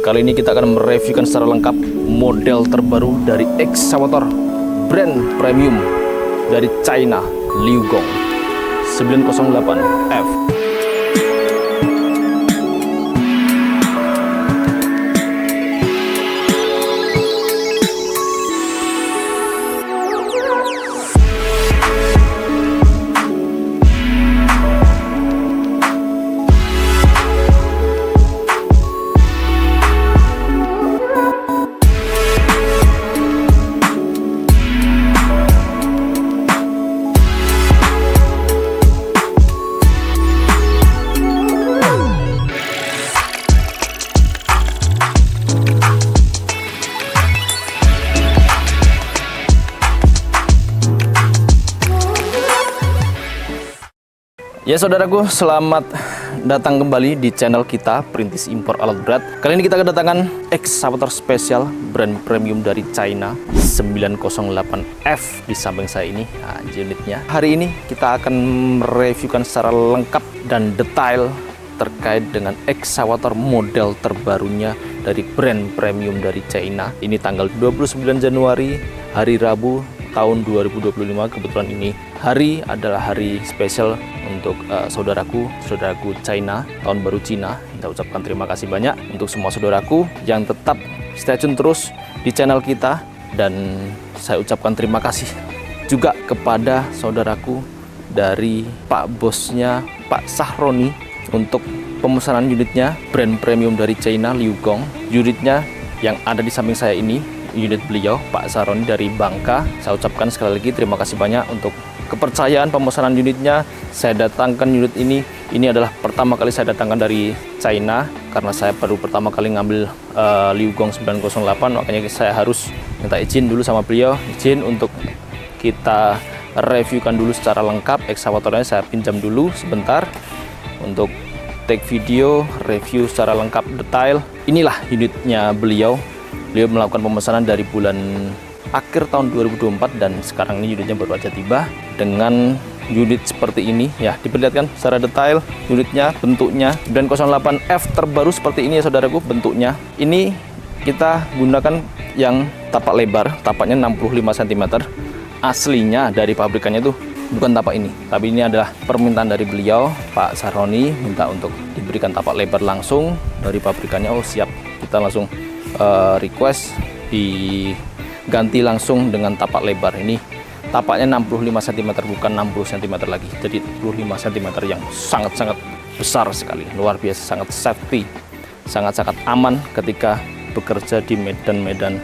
Kali ini kita akan mereviewkan secara lengkap model terbaru dari ekskavator brand premium dari China, Liugong 908F. Ya saudaraku, selamat datang kembali di channel kita Perintis Impor Alat Berat. Kali ini kita kedatangan ekskavator spesial brand premium dari China 908F di samping saya ini, unitnya. Hari ini kita akan mereviewkan secara lengkap dan detail terkait dengan ekskavator model terbarunya dari brand premium dari China. Ini tanggal 29 Januari, hari Rabu tahun 2025. Kebetulan ini hari adalah hari spesial untuk saudaraku China, tahun baru Cina. Kita ucapkan terima kasih banyak untuk semua saudaraku yang tetap stay tune terus di channel kita, dan saya ucapkan terima kasih juga kepada saudaraku dari Pak bosnya Pak Sahroni untuk pemesanan unitnya brand premium dari China, Liugong. Unitnya yang ada di samping saya ini, unit beliau Pak Sahroni dari Bangka. Saya ucapkan sekali lagi terima kasih banyak untuk kepercayaan pemesanan unitnya. Saya datangkan unit ini adalah pertama kali saya datangkan dari China, karena saya baru pertama kali ngambil Liugong 908, makanya saya harus minta izin dulu sama beliau, izin untuk kita reviewkan dulu secara lengkap ekskavatornya. Saya pinjam dulu sebentar untuk take video review secara lengkap detail. Inilah unitnya beliau melakukan pemesanan dari bulan akhir tahun 2024, dan sekarang ini unitnya baru aja tiba dengan unit seperti ini ya. Diperlihatkan secara detail unitnya, bentuknya 908F terbaru seperti ini ya saudaraku. Bentuknya ini kita gunakan yang tapak lebar, tapaknya 65 cm. Aslinya dari pabrikannya itu bukan tapak ini, tapi ini adalah permintaan dari beliau Pak Sahroni, minta untuk diberikan tapak lebar langsung dari pabrikannya. Oh siap, kita langsung request diganti langsung dengan tapak lebar. Ini tapaknya 65 cm bukan 60 cm lagi, jadi 65 cm yang sangat-sangat besar sekali, luar biasa, sangat safety, sangat-sangat aman ketika bekerja di medan-medan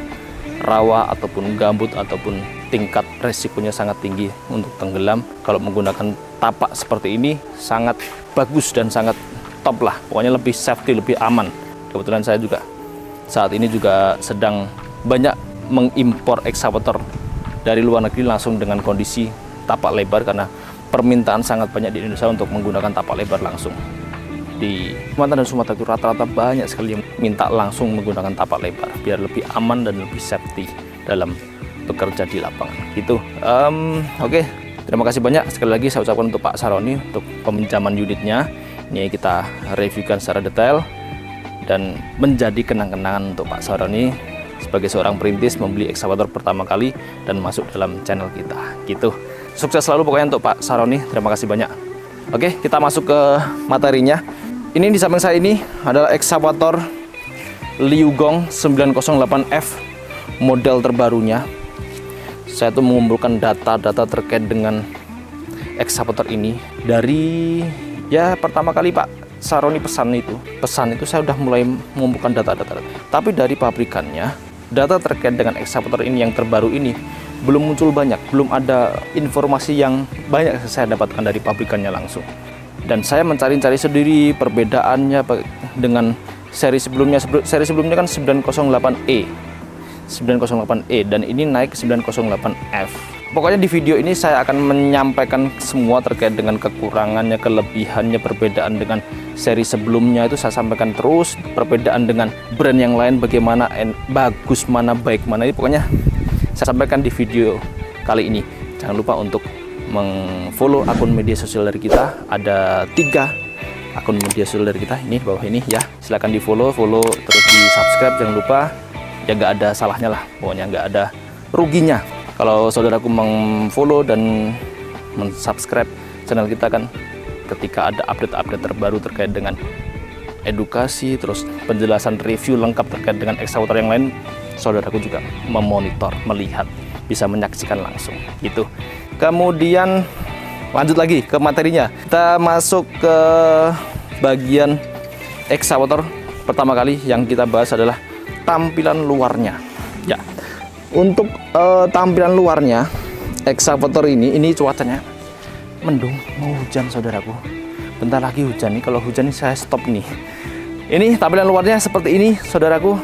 rawa ataupun gambut ataupun tingkat resikonya sangat tinggi untuk tenggelam. Kalau menggunakan tapak seperti ini sangat bagus dan sangat top lah, pokoknya lebih safety, lebih aman. Kebetulan saya juga saat ini juga sedang banyak mengimpor ekskavator dari luar negeri langsung dengan kondisi tapak lebar, karena permintaan sangat banyak di Indonesia untuk menggunakan tapak lebar langsung. Di Kalimantan dan Sumatera itu rata-rata banyak sekali yang minta langsung menggunakan tapak lebar biar lebih aman dan lebih safety dalam bekerja di lapangan gitu. Oke, terima kasih banyak sekali lagi saya ucapkan untuk Pak Sahroni untuk peminjaman unitnya. Ini kita reviewkan secara detail dan menjadi kenang-kenangan untuk Pak Sahroni sebagai seorang perintis membeli ekskavator pertama kali dan masuk dalam channel kita gitu. Sukses selalu pokoknya untuk Pak Sahroni, terima kasih banyak. Oke, kita masuk ke materinya. Ini di samping saya ini adalah ekskavator Liugong 908F model terbarunya. Saya tuh mengumpulkan data-data terkait dengan ekskavator ini dari pertama kali Pak Sahroni pesan itu saya udah mulai mengumpulkan data-data. Tapi dari pabrikannya, data terkait dengan ekskavator ini yang terbaru ini belum muncul banyak, belum ada informasi yang banyak saya dapatkan dari pabrikannya langsung. Dan saya mencari-cari sendiri perbedaannya dengan seri sebelumnya. Seri sebelumnya kan 908E, dan ini naik 908F. Pokoknya di video ini saya akan menyampaikan semua terkait dengan kekurangannya, kelebihannya, perbedaan dengan seri sebelumnya itu saya sampaikan terus, perbedaan dengan brand yang lain, bagaimana bagus mana, baik mana, ini pokoknya saya sampaikan di video kali ini. Jangan lupa untuk meng-follow akun media sosial dari kita, ada 3 akun media sosial dari kita ini di bawah ini ya. Silahkan di follow terus di subscribe, jangan lupa ya, nggak ada salahnya lah, pokoknya nggak ada ruginya kalau saudaraku mengfollow dan mensubscribe channel kita kan. Ketika ada update-update terbaru terkait dengan edukasi, terus penjelasan review lengkap terkait dengan excavator yang lain, saudaraku juga memonitor, melihat, bisa menyaksikan langsung gitu. Kemudian lanjut lagi ke materinya, kita masuk ke bagian excavator. Pertama kali yang kita bahas adalah tampilan luarnya ya. Untuk tampilan luarnya excavator ini cuacanya mendung, mau hujan saudaraku, bentar lagi hujan nih. Kalau hujan saya stop nih. Ini tampilan luarnya seperti ini saudaraku.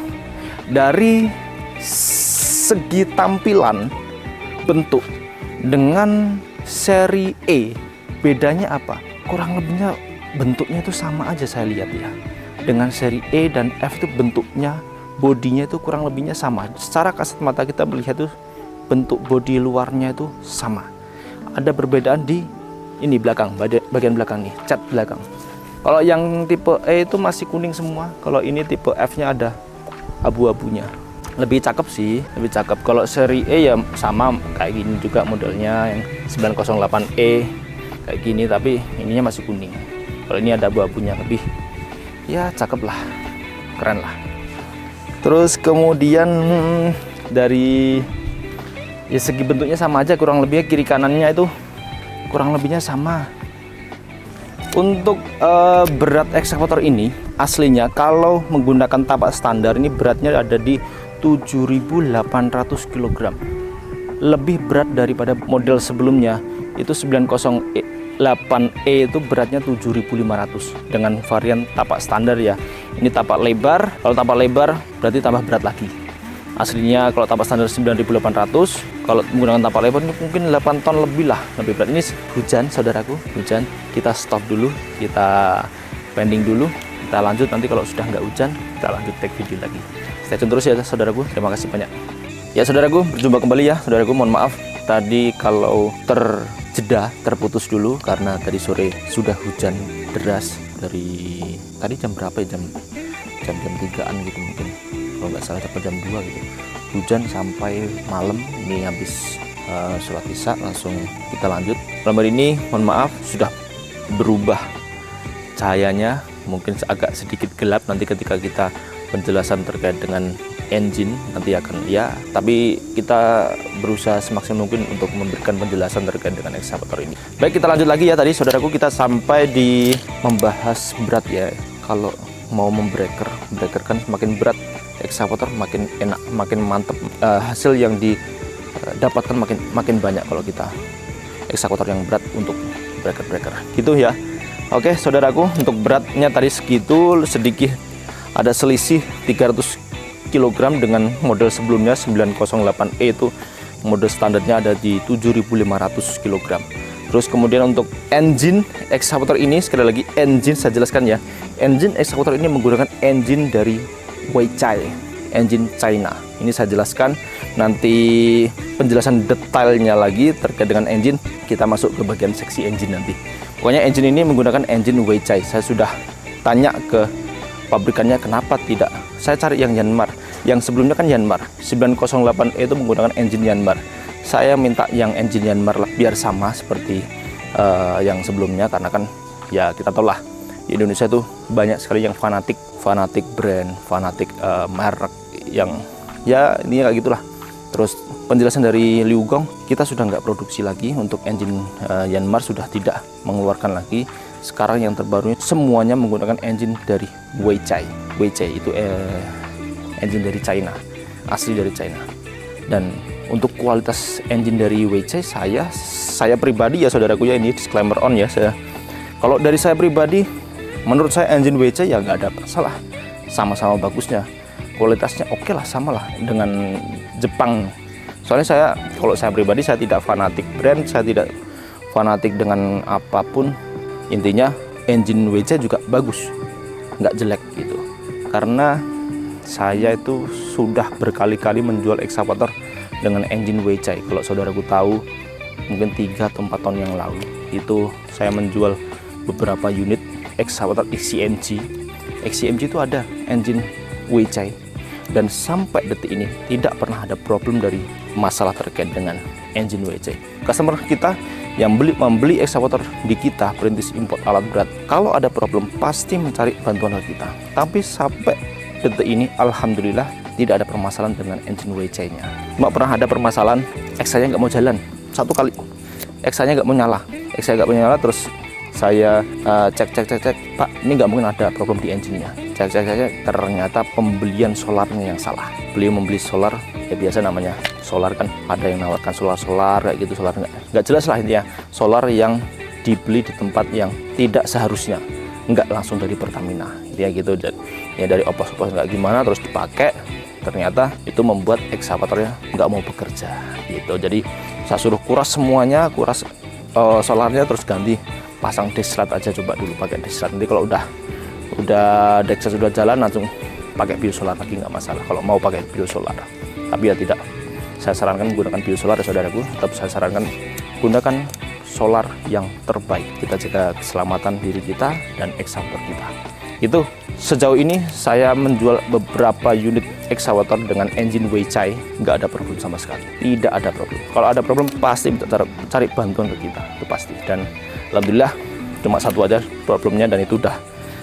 Dari segi tampilan bentuk dengan seri E, bedanya apa? Kurang lebihnya bentuknya itu sama aja saya lihat ya. Dengan seri E dan F itu bentuknya, bodinya itu kurang lebihnya sama. Secara kasat mata kita melihat tuh bentuk bodi luarnya itu sama. Ada perbedaan di ini belakang, bagian belakang nih, cat belakang. Kalau yang tipe E itu masih kuning semua. Kalau ini tipe F-nya ada abu-abunya. Lebih cakep sih, lebih cakep. Kalau seri E ya sama kayak gini juga modelnya, yang 908E kayak gini, tapi ininya masih kuning. Kalau ini ada abu-abunya, lebih ya cakep lah, keren lah. Terus kemudian dari ya segi bentuknya sama aja, kurang lebihnya kiri kanannya itu kurang lebihnya sama. Untuk berat excavator ini aslinya kalau menggunakan tapak standar ini beratnya ada di 7.800 kg. Lebih berat daripada model sebelumnya, itu 908E itu beratnya 7.500 dengan varian tapak standar ya. Ini tapak lebar, kalau tapak lebar berarti tambah berat lagi. Aslinya kalau tapak standar 9.800, kalau menggunakan tapak lebar ini mungkin 8 ton lebih lah, lebih berat. Ini hujan saudaraku, hujan. Kita stop dulu, kita pending dulu, kita lanjut nanti kalau sudah nggak hujan kita lanjut take video lagi. Stay tune terus ya saudaraku, terima kasih banyak. Ya saudaraku, berjumpa kembali ya saudaraku. Mohon maaf tadi kalau terjeda, terputus dulu karena tadi sore sudah hujan deras. Dari tadi jam berapa ya, jam 3-an gitu mungkin, kalau nggak salah sampai jam 2 gitu, hujan sampai malam. Ini habis sholat isya langsung kita lanjut. Malam hari ini mohon maaf sudah berubah cahayanya, mungkin agak sedikit gelap. Nanti ketika kita penjelasan terkait dengan engine nanti akan ya, tapi kita berusaha semaksimal mungkin untuk memberikan penjelasan terkait dengan excavator ini. Baik, kita lanjut lagi ya. Tadi saudaraku kita sampai di membahas berat ya. Kalau mau membreaker kan semakin berat excavator makin enak, makin mantap, hasil yang didapatkan makin banyak kalau kita excavator yang berat untuk breaker gitu ya. Oke saudaraku, untuk beratnya tadi segitu, sedikit ada selisih 300 kg dengan model sebelumnya 908E itu model standarnya ada di 7.500 kg. Terus kemudian untuk engine excavator ini, sekali lagi engine saya jelaskan ya, engine excavator ini menggunakan engine dari Weichai, engine China. Ini saya jelaskan, nanti penjelasan detailnya lagi terkait dengan engine kita masuk ke bagian seksi engine nanti. Pokoknya engine ini menggunakan engine Weichai. Saya sudah tanya ke pabrikannya kenapa tidak, saya cari yang Yanmar. Yang sebelumnya kan Yanmar 908E itu menggunakan engine Yanmar. Saya minta yang engine Yanmar biar sama seperti yang sebelumnya, karena kan ya kita tahu lah di Indonesia tuh banyak sekali yang fanatik brand, fanatik merek yang ya ini kayak gitulah. Terus penjelasan dari Liu Gong, kita sudah nggak produksi lagi untuk engine Yanmar, sudah tidak mengeluarkan lagi. Sekarang yang terbarunya semuanya menggunakan engine dari Weichai. Weichai itu engine dari China, asli dari China. Dan untuk kualitas engine dari Weichai, saya pribadi ya saudaraku ya, ini disclaimer on ya, kalau dari saya pribadi, menurut saya engine Weichai ya nggak ada masalah, sama-sama bagusnya, kualitasnya oke lah, sama lah dengan Jepang. Soalnya kalau saya pribadi, saya tidak fanatik brand, saya tidak fanatik dengan apapun. Intinya engine Weichai juga bagus, nggak jelek gitu. Karena saya itu sudah berkali-kali menjual excavator dengan engine Weichai. Kalau saudaraku tahu, mungkin 3 atau 4 tahun yang lalu itu saya menjual beberapa unit excavator XCMG. XCMG itu ada engine Weichai, dan sampai detik ini tidak pernah ada problem dari masalah terkait dengan engine Weichai. Customer kita yang membeli excavator di kita, perintis import alat berat, kalau ada problem pasti mencari bantuan ke kita. Tapi sampai detik ini alhamdulillah tidak ada permasalahan dengan engine Weichai-nya. Cuma pernah ada permasalahan, XA-nya nggak mau jalan. Satu kali XA-nya nggak mau nyala, terus saya cek, Pak, ini nggak mungkin ada problem di engine-nya. Cek, ternyata pembelian solarnya yang salah. Beliau membeli solar, ya biasa namanya solar kan, ada yang menawarkan solar kayak gitu, solar nggak jelas lah intinya. Solar yang dibeli di tempat yang tidak seharusnya, nggak langsung dari Pertamina, ya gitu. Ya dari opos-opos nggak gimana, terus dipakai, ternyata itu membuat excavatornya nggak mau bekerja gitu. Jadi saya suruh kuras semuanya, kuras solarnya, terus ganti pasang deslat aja, coba dulu pakai deslat. Nanti kalau udah deslat sudah jalan, langsung pakai biosolar lagi, nggak masalah kalau mau pakai biosolar. Tapi ya tidak, saya sarankan menggunakan biosolar ya saudaraku. Tetap saya sarankan gunakan solar yang terbaik. Kita jaga keselamatan diri kita dan excavator kita. Itu sejauh ini saya menjual beberapa unit excavator dengan engine Weichai, nggak ada problem sama sekali, tidak ada problem. Kalau ada problem pasti minta cari bantuan ke kita, itu pasti. Dan alhamdulillah cuma satu aja problemnya, dan itu udah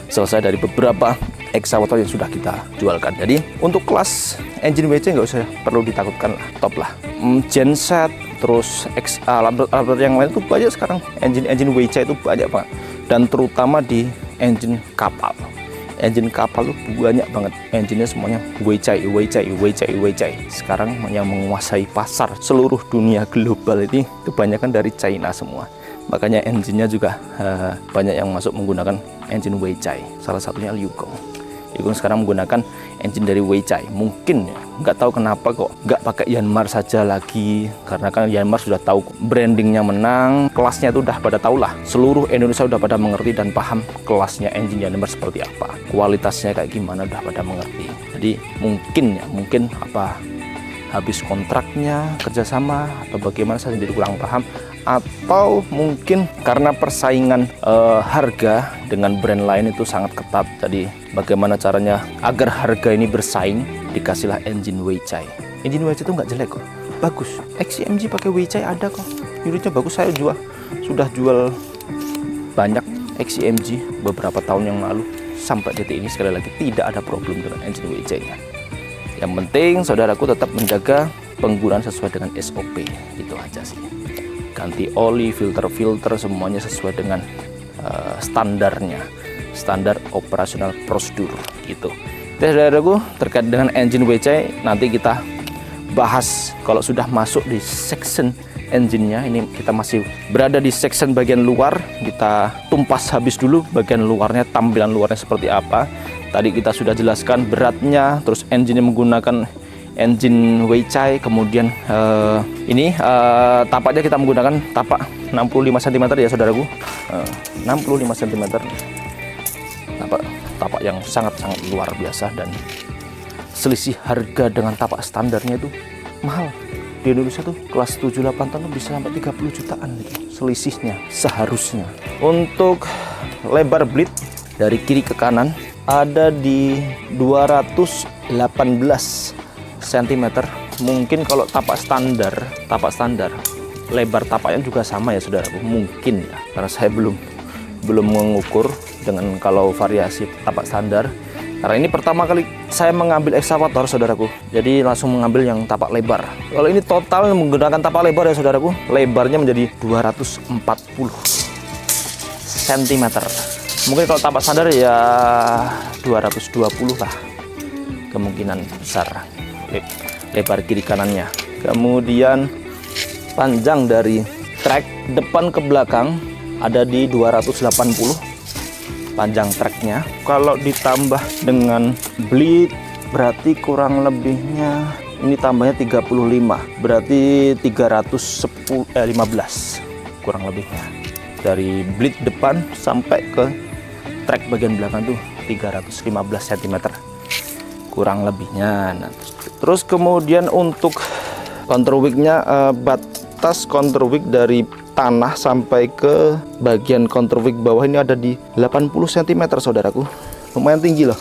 selesai dari beberapa excavator yang sudah kita jualkan. Jadi untuk kelas engine Weichai nggak usah perlu ditakutkan lah, top lah. Genset, terus alat yang lain itu banyak sekarang. Engine Weichai itu banyak banget, dan terutama di engine kapal. Engine kapal itu banyak banget, engine-nya semuanya Weichai. Sekarang yang menguasai pasar seluruh dunia global ini kebanyakan dari China semua. Makanya engine-nya juga banyak yang masuk menggunakan engine Weichai. Salah satunya Yukong sekarang menggunakan engine dari Weichai. Mungkin ya, nggak tahu kenapa kok nggak pakai Yanmar saja lagi, karena kan Yanmar sudah tahu brandingnya menang, kelasnya itu udah pada tahu lah, seluruh Indonesia udah pada mengerti dan paham kelasnya engine Yanmar seperti apa, kualitasnya kayak gimana, udah pada mengerti. Jadi mungkin apa habis kontraknya kerjasama atau bagaimana, saya sendiri kurang paham, atau mungkin karena persaingan harga dengan brand lain itu sangat ketat. Jadi bagaimana caranya agar harga ini bersaing, dikasihlah engine Weichai. Engine Weichai itu nggak jelek kok, bagus. XCMG pakai Weichai ada kok, unitnya bagus. Saya sudah jual banyak XCMG beberapa tahun yang lalu, sampai detik ini sekali lagi tidak ada problem dengan engine Weichai-nya. Yang penting saudaraku tetap menjaga penggunaan sesuai dengan SOP, itu aja sih. Ganti oli, filter semuanya sesuai dengan standarnya, standar operasional prosedur gitu. Oke saudaraku, terkait dengan engine Weichai nanti kita bahas kalau sudah masuk di section engine-nya. Ini kita masih berada di section bagian luar, kita tumpas habis dulu bagian luarnya, tampilan luarnya seperti apa. Tadi kita sudah jelaskan beratnya, terus engine menggunakan engine Weichai, kemudian ini tapaknya kita menggunakan tapak 65 cm ya saudaraku, 65 cm, tapak yang sangat-sangat luar biasa, dan selisih harga dengan tapak standarnya itu mahal. Di Indonesia tuh kelas 7-8 ton bisa sampai 30 jutaan gitu selisihnya seharusnya. Untuk lebar blade dari kiri ke kanan ada di 218 cm. Mungkin kalau tapak standar lebar tapaknya juga sama ya saudaraku, mungkin ya, karena saya belum mengukur dengan kalau variasi tapak standar, karena ini pertama kali saya mengambil excavator saudaraku, jadi langsung mengambil yang tapak lebar. Kalau ini total menggunakan tapak lebar ya saudaraku, lebarnya menjadi 240 cm. Mungkin kalau tapak standar ya 220 lah kemungkinan besar lebar kiri kanannya. Kemudian panjang dari trek depan ke belakang ada di 280 panjang treknya. Kalau ditambah dengan bleed berarti kurang lebihnya ini tambahnya 35, berarti 315 kurang lebihnya. Dari bleed depan sampai ke trek bagian belakang tuh 315 cm kurang lebihnya. Nah, terus kemudian untuk counterweight-nya, batas counterweight dari tanah sampai ke bagian counterweight bawah ini ada di 80 cm saudaraku, lumayan tinggi loh,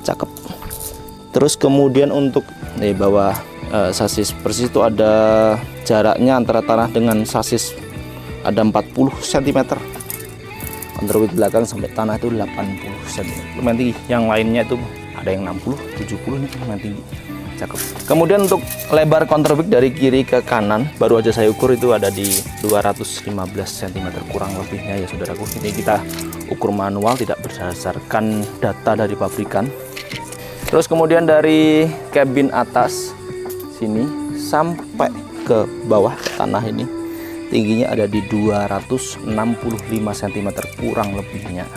cakep. Terus kemudian untuk bawah sasis persis itu ada jaraknya antara tanah dengan sasis ada 40 cm, counterweight belakang sampai tanah itu 80 cm, lumayan tinggi. Yang lainnya itu ada yang 60, 70, ini lumayan tinggi, cakep. Kemudian untuk lebar counterweight dari kiri ke kanan baru aja saya ukur itu ada di 215 cm kurang lebihnya ya saudaraku. Ini kita ukur manual, tidak berdasarkan data dari pabrikan. Terus kemudian dari kabin atas sini sampai ke bawah tanah ini tingginya ada di 265 cm kurang lebihnya.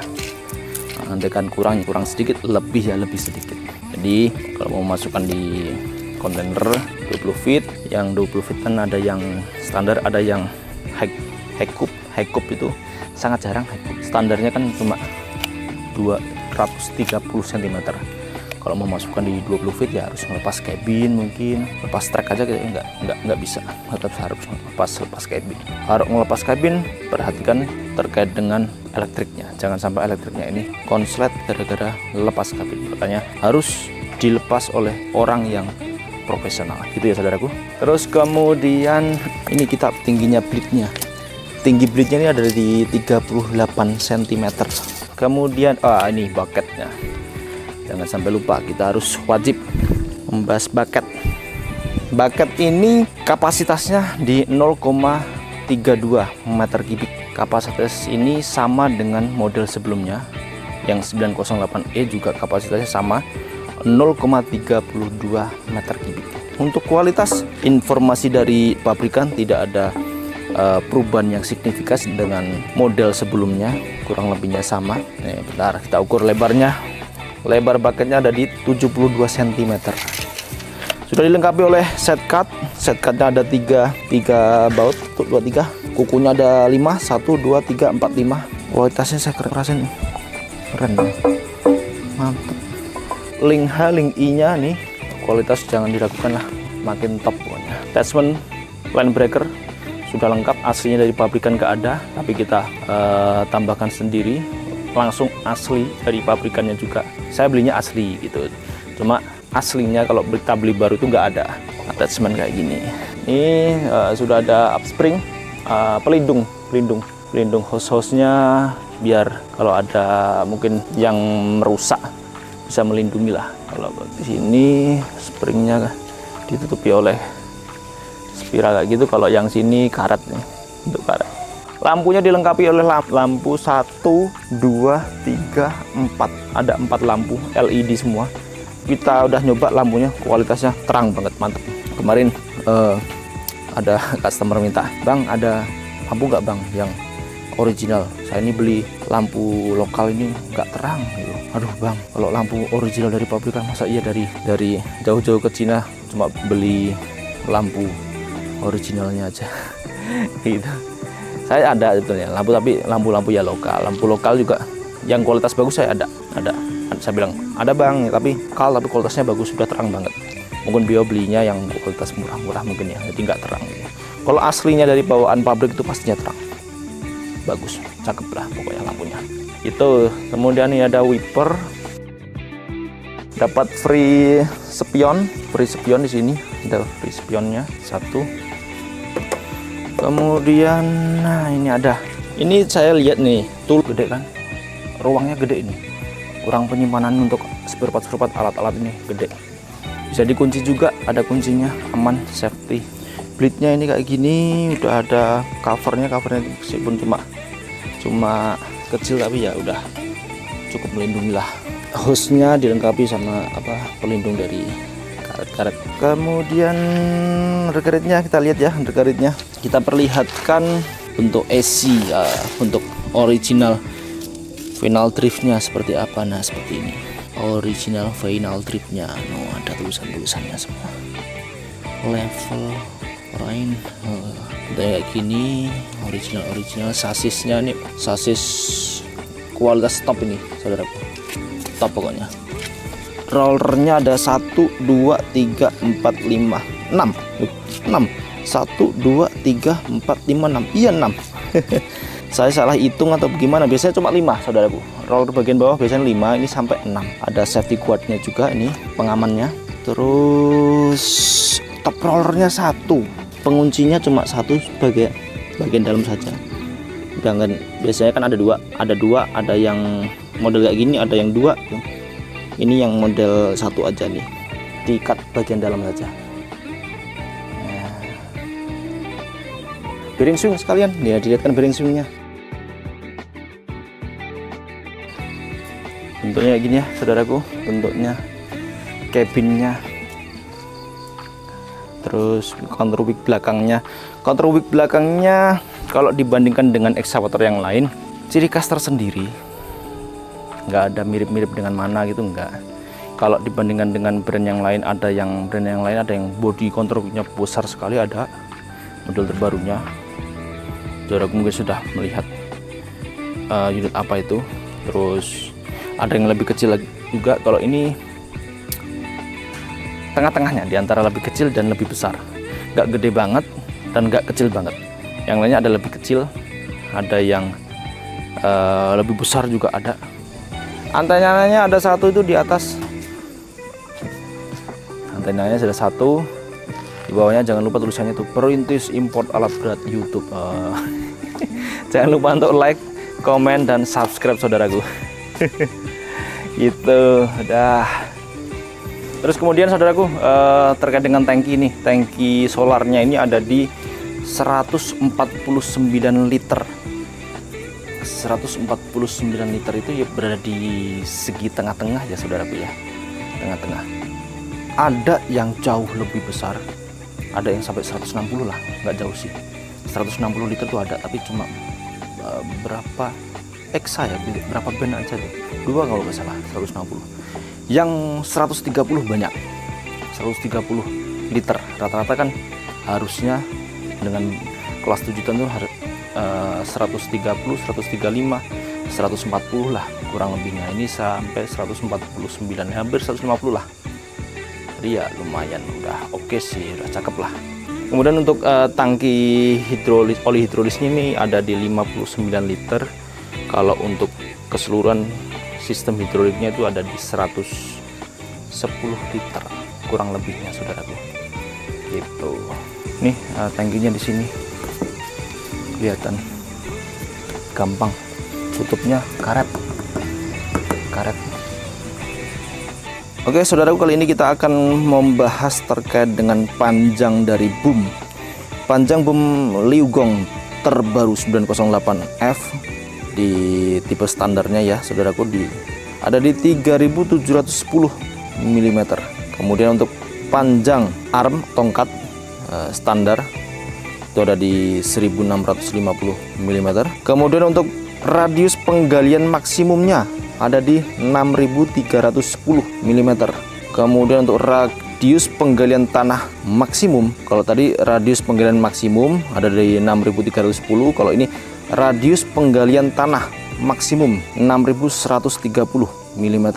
Andaikan kurang sedikit, lebih ya lebih sedikit. Jadi kalau mau masukkan di kontainer 20 feet, yang 20 feet kan ada yang standar, ada yang high cup itu sangat jarang. High cup standarnya kan cuma 230 cm. Kalau mau masukkan di 20 feet ya harus melepas kabin, mungkin lepas trek aja kayak nggak bisa, tetap harus lepas kabin. Kalau melepas kabin perhatikan terkait dengan elektriknya, jangan sampai elektriknya ini konslet gara-gara lepas kabin, makanya harus dilepas oleh orang yang profesional gitu ya saudaraku. Terus kemudian ini kita tingginya blade-nya, tinggi blade-nya ini ada di 38 cm. Kemudian ini bucketnya, jangan sampai lupa, kita harus wajib membahas bucket. Bucket ini kapasitasnya di 0,32 meter kubik. Kapasitas ini sama dengan model sebelumnya yang 908E, juga kapasitasnya sama 0,32 meter kubik. Untuk kualitas informasi dari pabrikan tidak ada perubahan yang signifikan dengan model sebelumnya, kurang lebihnya sama. Bentar kita ukur lebarnya. Lebar bucketnya ada di 72 cm. Sudah dilengkapi oleh set cut. Set cutnya ada 3 baut untuk 23. Kukunya ada 5, 1, 2, 3, 4, 5. Kualitasnya saya keren, keren, mantap. Link H, link I nya nih, kualitas jangan diragukan lah, makin top pokoknya. Attachment line breaker sudah lengkap, aslinya dari pabrikan nggak ada, tapi kita tambahkan sendiri, langsung asli dari pabrikannya juga. Saya belinya asli gitu, cuma aslinya kalau kita beli baru itu nggak ada attachment kayak gini. Ini sudah ada upspring, pelindung hose-nya, biar kalau ada mungkin yang merusak bisa melindungi lah. Kalau di sini springnya ditutupi oleh spiral kayak gitu, kalau yang sini karet nih, untuk karet. Lampunya dilengkapi oleh lampu 1, 2, 3, 4. Ada 4 lampu LED semua. Kita udah nyoba lampunya, kualitasnya terang banget, mantap. Kemarin ada customer minta, "Bang, ada lampu nggak bang yang original? Saya ini beli lampu lokal ini nggak terang." Gitu. Aduh bang, kalau lampu original dari pabrikan masa iya dari jauh-jauh ke Cina cuma beli lampu originalnya aja. Gitu. Saya ada sebetulnya lampu, tapi lampu-lampu ya lokal. Lampu lokal juga yang kualitas bagus saya ada. Saya bilang ada bang, tapi kualitasnya bagus, sudah terang banget. Mungkin beliau belinya yang kualitas murah-murah mungkin ya, jadi nggak terang. Kalau aslinya dari bawaan pabrik itu pastinya terang, bagus, cakep lah pokoknya lampunya. Itu kemudian ini ada wiper, dapat free spion di sini, ada free spionnya 1. Kemudian nah ini ada, ini saya lihat nih tool gede kan, ruangnya gede ini, kurang penyimpanan untuk spare part alat-alat ini gede, bisa dikunci juga, ada kuncinya, aman, safety. Blade-nya ini kayak gini, udah ada covernya meskipun cuma kecil tapi ya udah cukup melindungi lah. Hose-nya dilengkapi sama pelindung dari karet-karet. Kemudian undercarriage-nya kita lihat ya, undercarriage-nya kita perlihatkan untuk AC ya, untuk original final driftnya seperti apa. Nah seperti ini original final driftnya, ada tulisannya semua, level rain kayak gini, original. Sasisnya nih, sasis kualitas top ini saudaraku, top pokoknya. Rollernya ada 1, 2, 3, 4, 5, 6 1 2 3 4 5 6. Iya 6. Saya salah hitung atau bagaimana? Biasanya cuma 5 saudaraku. Roller bagian bawah biasanya 5, ini sampai 6. Ada safety guardnya juga, ini pengamannya. Terus top rollernya 1, penguncinya cuma 1 sebagai bagian dalam saja. Sedangkan biasanya kan ada dua, ada yang model kayak gini, ada yang 2. Ini yang model 1 aja nih, diikat bagian dalam saja. Nah, bearing swing sekalian, ya dilihatkan bearing swingnya. Bentuknya gini ya saudaraku, bentuknya cabinnya. Terus counter wheel belakangnya kalau dibandingkan dengan excavator yang lain, ciri khas tersendiri. Nggak ada mirip-mirip dengan mana gitu, enggak. Kalau dibandingkan dengan brand yang lain, ada yang body counter wheel-nya besar sekali, ada model terbarunya. Saudaraku mungkin sudah melihat unit apa itu. Terus ada yang lebih kecil lagi juga. Kalau ini tengah-tengahnya, diantara lebih kecil dan lebih besar. Nggak gede banget dan nggak kecil banget. Yang lainnya ada lebih kecil, ada yang lebih besar juga ada. Antenanya ada 1 itu di atas. Antenanya sudah 1. Di bawahnya jangan lupa tulisannya tuh, perintis import alat berat YouTube. Jangan lupa untuk like, komen, dan subscribe saudaraku. Gitu, udah. Terus kemudian saudaraku, terkait dengan tangki ini, tangki solarnya ini ada di 149 liter. 149 liter itu ya berada di segi tengah-tengah ya saudaraku ya, tengah-tengah. Ada yang jauh lebih besar, ada yang sampai 160 lah, nggak jauh sih. 160 liter tuh ada, tapi cuma berapa Exa ya, berapa band aja tuh, 2 kalau nggak salah, 160. Yang 130 banyak, 130 liter rata-rata kan harusnya dengan kelas 7 ton tuh 130, 135, 140 lah kurang lebihnya. Ini sampai 149, hampir 150 lah. Jadi ya lumayan, udah oke sih, udah cakep lah. Kemudian untuk tangki hidrolis, oli hidrolisnya ini ada di 59 liter. Kalau untuk keseluruhan sistem hidroliknya itu ada di 110 liter kurang lebihnya saudaraku. Gitu. Nih tangkinya di sini kelihatan gampang, tutupnya karet. Oke saudaraku, kali ini kita akan membahas terkait dengan panjang dari boom. Panjang boom Liugong terbaru 908F di tipe standarnya ya saudaraku, ada di 3710 mm. Kemudian untuk panjang arm tongkat standar itu ada di 1650 mm. Kemudian untuk radius penggalian maksimumnya ada di 6310 mm. Kemudian untuk radius penggalian tanah maksimum, kalau tadi radius penggalian maksimum ada di 6310, kalau ini radius penggalian tanah maksimum 6130 mm.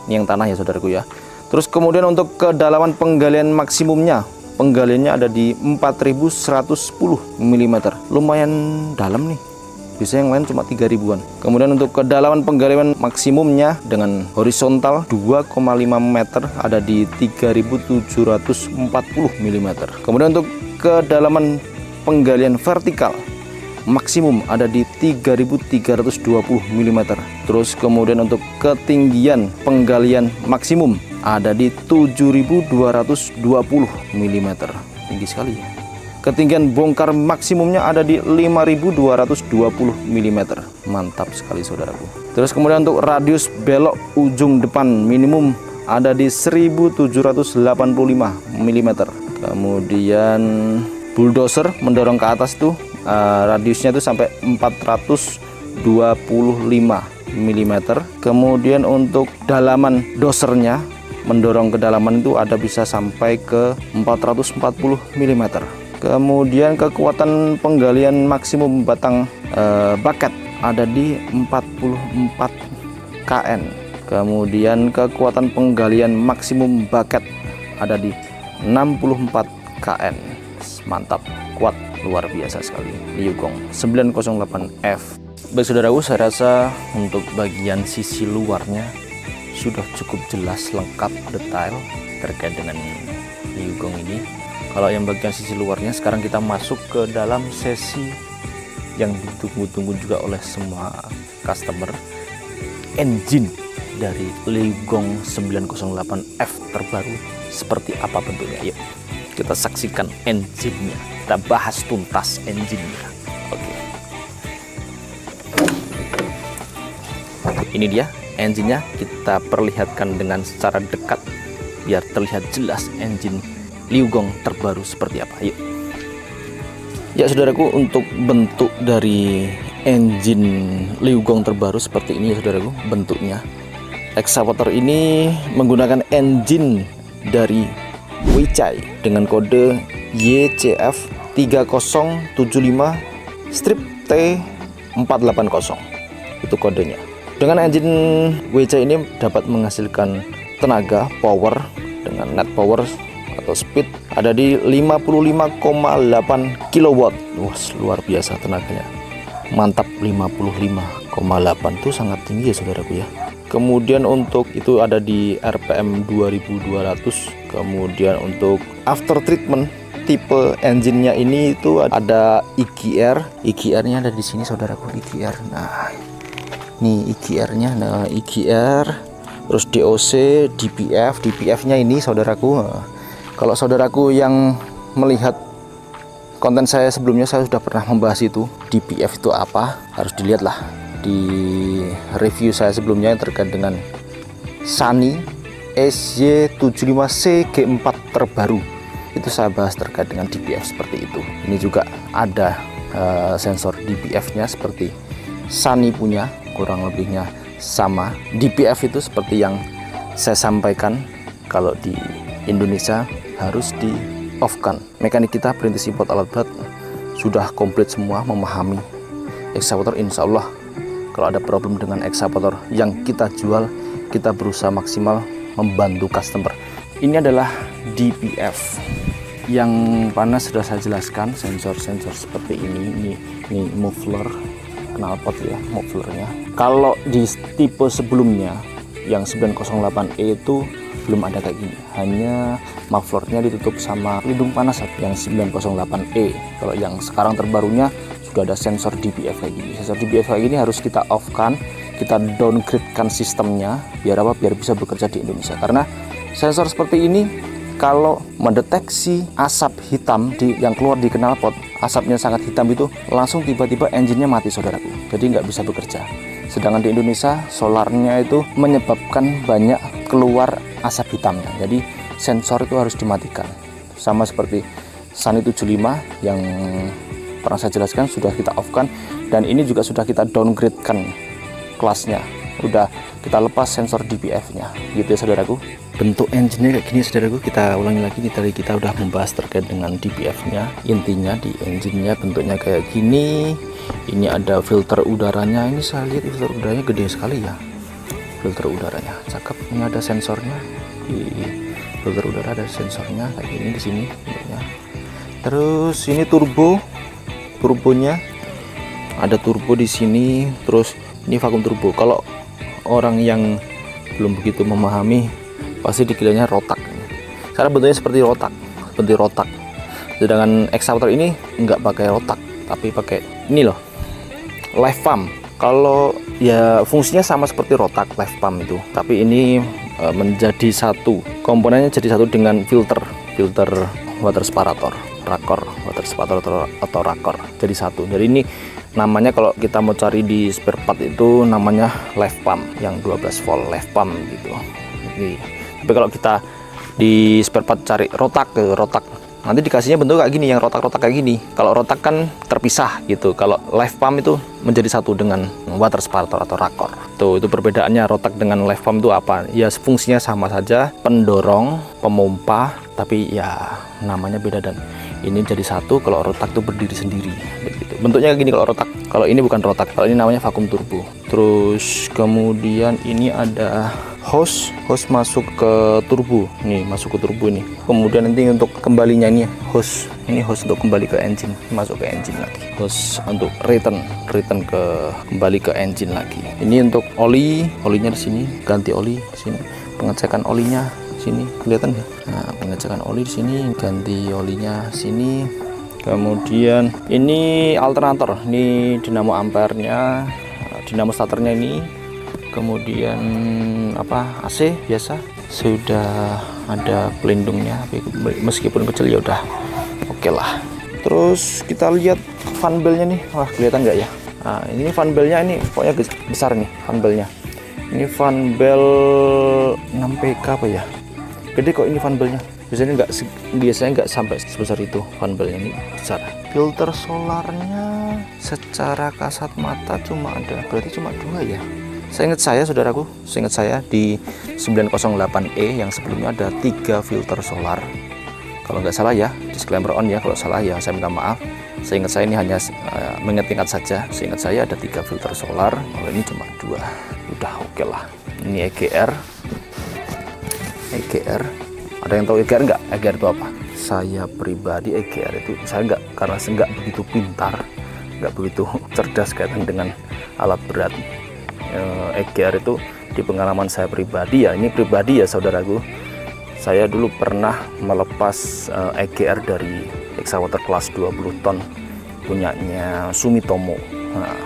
Ini yang tanah ya saudaraku ya. Terus kemudian untuk kedalaman penggalian maksimumnya, penggaliannya ada di 4110 mm. Lumayan dalam nih, bisa yang lain cuma 3000-an. Kemudian untuk kedalaman penggalian maksimumnya dengan horizontal 2,5 meter ada di 3740 mm. Kemudian untuk kedalaman penggalian vertikal maksimum ada di 3320 mm. Terus kemudian untuk ketinggian penggalian maksimum ada di 7220 mm. Tinggi sekali ya. Ketinggian bongkar maksimumnya ada di 5220 mm. Mantap sekali saudaraku. Terus kemudian untuk radius belok ujung depan minimum ada di 1785 mm. Kemudian bulldozer mendorong ke atas tuh radiusnya itu sampai 425 mm. Kemudian untuk dalaman dosernya mendorong ke dalaman itu ada bisa sampai ke 440 mm. Kemudian kekuatan penggalian maksimum batang bucket ada di 44 kN. Kemudian kekuatan penggalian maksimum bucket ada di 64 kN. Mantap. kuat, luar biasa sekali. Liugong 908F. Baik saudaraku, saya rasa untuk bagian sisi luarnya sudah cukup jelas, lengkap, detail terkait dengan Liugong ini. Kalau yang bagian sisi luarnya, sekarang kita masuk ke dalam sesi yang ditunggu-tunggu juga oleh semua customer. Engine dari Liugong 908F terbaru seperti apa bentuknya? Yuk kita saksikan engine-nya, kita bahas tuntas engine-nya. Oke. Ini dia engine-nya, kita perlihatkan dengan secara dekat biar terlihat jelas engine Liugong terbaru seperti apa. Yuk. Ya saudaraku, untuk bentuk dari engine Liugong terbaru seperti ini ya saudaraku bentuknya. Excavator ini menggunakan engine dari Weichai dengan kode YCF 3075-T480. Itu kodenya. Dengan engine Weichai ini dapat menghasilkan tenaga power dengan net power atau speed ada di 55,8 kW. Wah, luar biasa tenaganya. Mantap, 55,8 itu sangat tinggi ya saudaraku ya. Kemudian untuk itu ada di RPM 2200. Kemudian untuk after treatment tipe engine-nya ini itu ada EGR. EGR-nya ada di sini saudaraku, EGR. Nah, ini EGR-nya. Nah, EGR, terus DOC, DPF. DPF-nya ini saudaraku. Kalau saudaraku yang melihat konten saya sebelumnya, saya sudah pernah membahas itu. DPF itu apa? Harus dilihatlah di review saya sebelumnya yang terkait dengan Sany SY75C G4 terbaru. Itu saya bahas terkait dengan DPF seperti itu. Ini juga ada sensor DPF-nya seperti Sany punya, kurang lebihnya sama. DPF itu seperti yang saya sampaikan, kalau di Indonesia harus di off-kan. Mekanik kita perintis import alat berat sudah komplit semua, memahami excavator. Insya Allah kalau ada problem dengan excavator yang kita jual, kita berusaha maksimal membantu customer. Ini adalah DPF yang panas sudah saya jelaskan, sensor-sensor seperti ini muffler, knalpot ya mufflernya. Kalau di tipe sebelumnya yang 908E itu belum ada kayak gini, hanya mufflernya ditutup sama pelindung panas yang 908E. Kalau yang sekarang terbarunya sudah ada sensor DPF kayak gini. Sensor DPF kayak gini harus kita off kan, kita downgrade-kan sistemnya biar apa? Biar bisa bekerja di Indonesia. Karena sensor seperti ini kalau mendeteksi asap hitam yang keluar di knalpot, asapnya sangat hitam itu langsung tiba-tiba engine-nya mati saudaraku. Jadi nggak bisa bekerja. Sedangkan di Indonesia solarnya itu menyebabkan banyak keluar asap hitamnya. Jadi sensor itu harus dimatikan. Sama seperti Sany 75 yang pernah saya jelaskan, sudah kita off kan, dan ini juga sudah kita downgrade kan kelasnya, udah kita lepas sensor DPF-nya gitu ya saudaraku. Bentuk engine-nya kayak gini saudaraku. Kita ulangi lagi nih, tadi kita udah membahas terkait dengan DPF-nya. Intinya di engine-nya bentuknya kayak gini. Ini ada filter udaranya. Ini saya lihat filter udaranya gede sekali ya, filter udaranya cakep. Ini ada sensornya, di filter udara ada sensornya kayak gini di sini bentuknya. Terus ini turbonya ada turbo di sini. Terus ini vakum turbo. Kalau orang yang belum begitu memahami pasti dikiranya rotak, karena bentuknya seperti rotak. Sedangkan excavator ini nggak pakai rotak, tapi pakai ini loh, live pump. Kalau ya fungsinya sama seperti rotak live pump itu, tapi ini menjadi satu, komponennya jadi satu dengan filter water separator, rakor water separator atau rakor jadi satu. Jadi ini namanya kalau kita mau cari di spare part itu namanya live pump yang 12 volt live pump gitu. Tapi kalau kita di spare part cari rotak, nanti dikasihnya bentuk kayak gini, yang rotak-rotak kayak gini. Kalau rotak kan terpisah gitu, kalau live pump itu menjadi satu dengan water separator atau rakor. Itu perbedaannya rotak dengan live pump itu apa? Ya fungsinya sama saja, pendorong, pemompa, tapi ya namanya beda. Dan ini jadi satu. Kalau rotak itu berdiri sendiri begitu. Bentuknya kayak gini kalau rotak. Kalau ini bukan rotak, kalau ini namanya vakum turbo. Terus kemudian ini ada hose masuk ke turbo nih, masuk ke turbo ini. Kemudian nanti untuk kembalinya ini hose untuk kembali ke engine, masuk ke engine lagi. Hose untuk return kembali ke engine lagi. Ini untuk olinya di sini, ganti oli di sini, pengecekan olinya sini kelihatan ya. Nah, pengecekan oli di sini, ganti olinya sini. Kemudian ini alternator, ini dinamo ampernya, dinamo starternya ini. Kemudian AC biasa sudah ada pelindungnya, meskipun kecil ya udah oke lah. Terus kita lihat fan bellnya nih, wah kelihatan nggak ya? Nah, ini fan bellnya ini pokoknya besar nih fan bellnya. Ini fan bell 6 PK apa ya? Gede kok ini fan bellnya. Biasanya nggak sampai sebesar itu fan bellnya, ini besar. Filter solarnya secara kasat mata berarti cuma 2 ya. Seingat saya di 908E yang sebelumnya ada 3 filter solar. Kalau nggak salah ya, disclaimer on ya, kalau salah ya saya minta maaf. Seingat saya ini hanya mengingat saja. Seingat saya ada 3 filter solar, kalau ini cuma 2. Udah oke lah. Ini EGR. Ada yang tahu EGR nggak? EGR itu apa? Saya pribadi EGR itu karena saya nggak begitu pintar, nggak begitu cerdas kaitan dengan alat berat. EGR itu di pengalaman saya pribadi ya, ini pribadi ya saudaraku, saya dulu pernah melepas EGR dari excavator kelas 20 ton punyanya Sumitomo. Nah,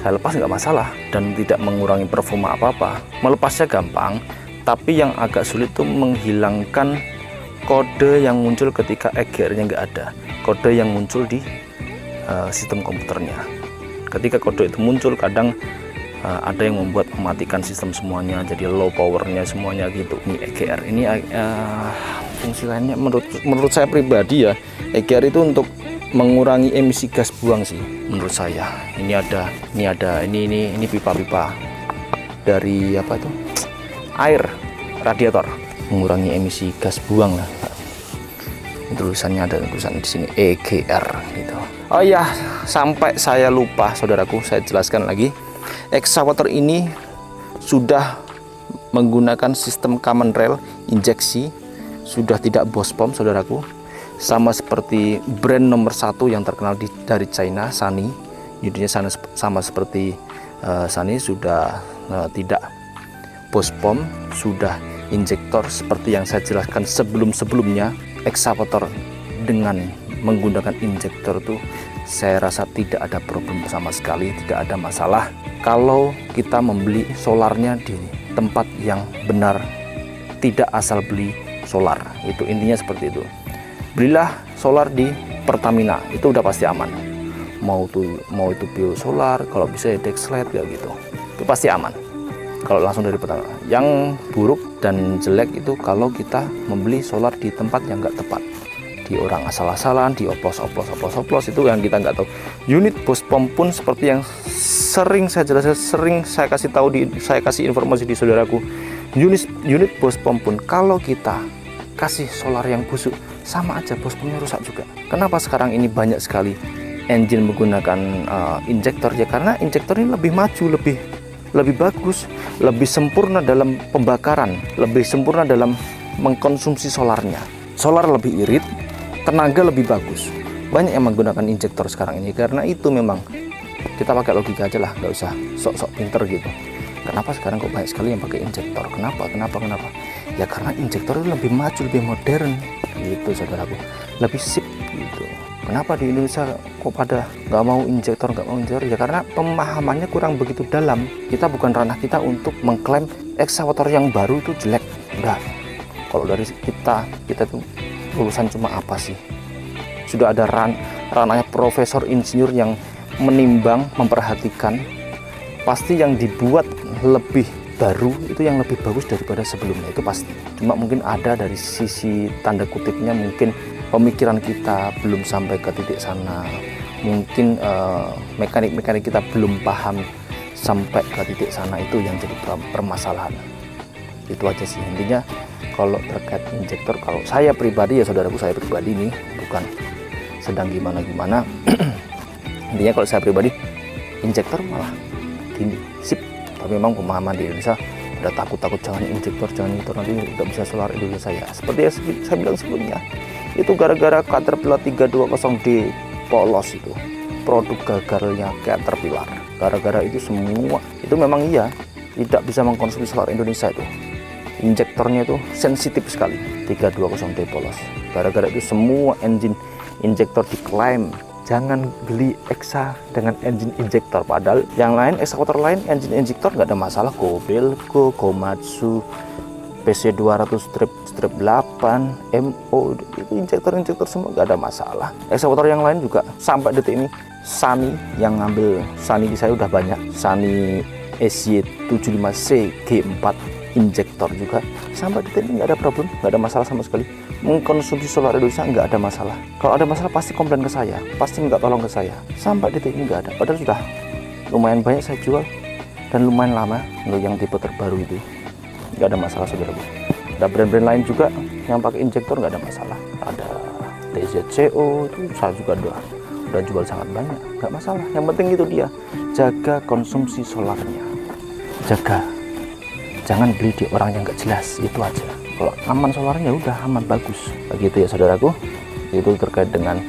saya lepas nggak masalah dan tidak mengurangi performa apa-apa, melepasnya gampang, tapi yang agak sulit itu menghilangkan kode yang muncul ketika EGR-nya nggak ada, kode yang muncul di sistem komputernya. Ketika kode itu muncul, kadang ada yang mematikan sistem semuanya, jadi low powernya semuanya gitu. Ini EGR ini fungsi lainnya menurut saya pribadi ya, EGR itu untuk mengurangi emisi gas buang sih menurut saya. Ini pipa-pipa dari apa itu, air radiator, mengurangi emisi gas buang lah. Tulisannya ada tulisan di sini EGR gitu. Oh iya, sampai saya lupa saudaraku, saya jelaskan lagi. Excavator ini sudah menggunakan sistem common rail injeksi, sudah tidak BOS pump saudaraku, sama seperti brand nomor 1 yang terkenal dari China, Sany. Unitnya sama seperti Sany, sudah tidak BOS pump, sudah injektor seperti yang saya jelaskan sebelumnya. Excavator dengan menggunakan injektor itu saya rasa tidak ada problem sama sekali, tidak ada masalah kalau kita membeli solarnya di tempat yang benar, tidak asal beli solar. Itu intinya seperti itu. Belilah solar di Pertamina, itu udah pasti aman. Mau itu biosolar, kalau bisa ya Dexlet ya gitu, itu pasti aman kalau langsung dari Pertamina. Yang buruk dan jelek itu kalau kita membeli solar di tempat yang nggak tepat, di orang asal-asalan, di oplos, itu yang kita nggak tahu. Unit BOS pump pun seperti yang sering saya jelaskan, sering saya kasih informasi di saudaraku. Unit BOS pump pun kalau kita kasih solar yang busuk, sama aja BOS pumpnya rusak juga. Kenapa sekarang ini banyak sekali engine menggunakan injektor? Ya karena injektor ini lebih maju, lebih bagus, lebih sempurna dalam pembakaran, lebih sempurna dalam mengkonsumsi solarnya. Solar lebih irit, tenaga lebih bagus. Banyak yang menggunakan injektor sekarang ini, karena itu memang kita pakai logika aja lah, nggak usah sok-sok pinter gitu. Kenapa sekarang kok banyak sekali yang pakai injektor? Kenapa? Ya karena injektor itu lebih maju, lebih modern gitu saudaraku, lebih sip gitu. Kenapa di Indonesia kok pada nggak mau injektor? Ya karena pemahamannya kurang begitu dalam. Kita bukan ranah kita untuk mengklaim excavator yang baru itu jelek. Enggak. Kalau dari kita tuh lulusan cuma apa sih? Sudah ada ranahnya profesor insinyur yang menimbang, memperhatikan. Pasti yang dibuat lebih baru itu yang lebih bagus daripada sebelumnya, itu pasti. Cuma mungkin ada dari sisi tanda kutipnya, mungkin pemikiran kita belum sampai ke titik sana, mungkin mekanik kita belum paham sampai ke titik sana, itu yang jadi permasalahan. Itu aja sih intinya. Kalau terkait injektor, kalau saya pribadi ya saudaraku, saya pribadi ini bukan sedang gimana intinya kalau saya pribadi injektor malah gini sip. Tapi memang pemahaman di Indonesia Ada takut-takut jangan injektor nanti nggak bisa solar Indonesia ya. Seperti yang saya bilang sebelumnya, itu gara-gara Caterpillar 320D polos itu, produk gagalnya Caterpillar. Gara-gara itu semua, itu memang iya tidak bisa mengkonsumsi solar Indonesia itu. Injektornya itu sensitif sekali, 320D polos. Gara-gara itu semua engine injektor diklaim jangan beli Exa dengan engine injektor, padahal yang lain ekskavator lain engine injektor nggak ada masalah. Kobelco, Komatsu, PC200 strip 8, MO, itu injektor semua nggak ada masalah. Ekskavator yang lain juga sampai detik ini, Sani yang ngambil, Sani di saya udah banyak, Sani SY75C G4 injektor juga sampai detik ini nggak ada problem, nggak ada masalah sama sekali. Mengkonsumsi solar Indonesia nggak ada masalah. Kalau ada masalah pasti komplain ke saya, pasti minta tolong ke saya. Sampai detik ini nggak ada, padahal sudah lumayan banyak saya jual dan lumayan lama untuk yang tipe terbaru itu. Nggak ada masalah saudara. Ada brand-brand lain juga yang pakai injektor nggak ada masalah. Ada TZCO itu saya juga udah jual sangat banyak, nggak masalah. Yang penting itu dia jaga konsumsi solarnya, jaga, jangan beli di orang yang nggak jelas, itu aja. Kalau aman solarnya udah aman, bagus begitu ya saudaraku. Itu terkait dengan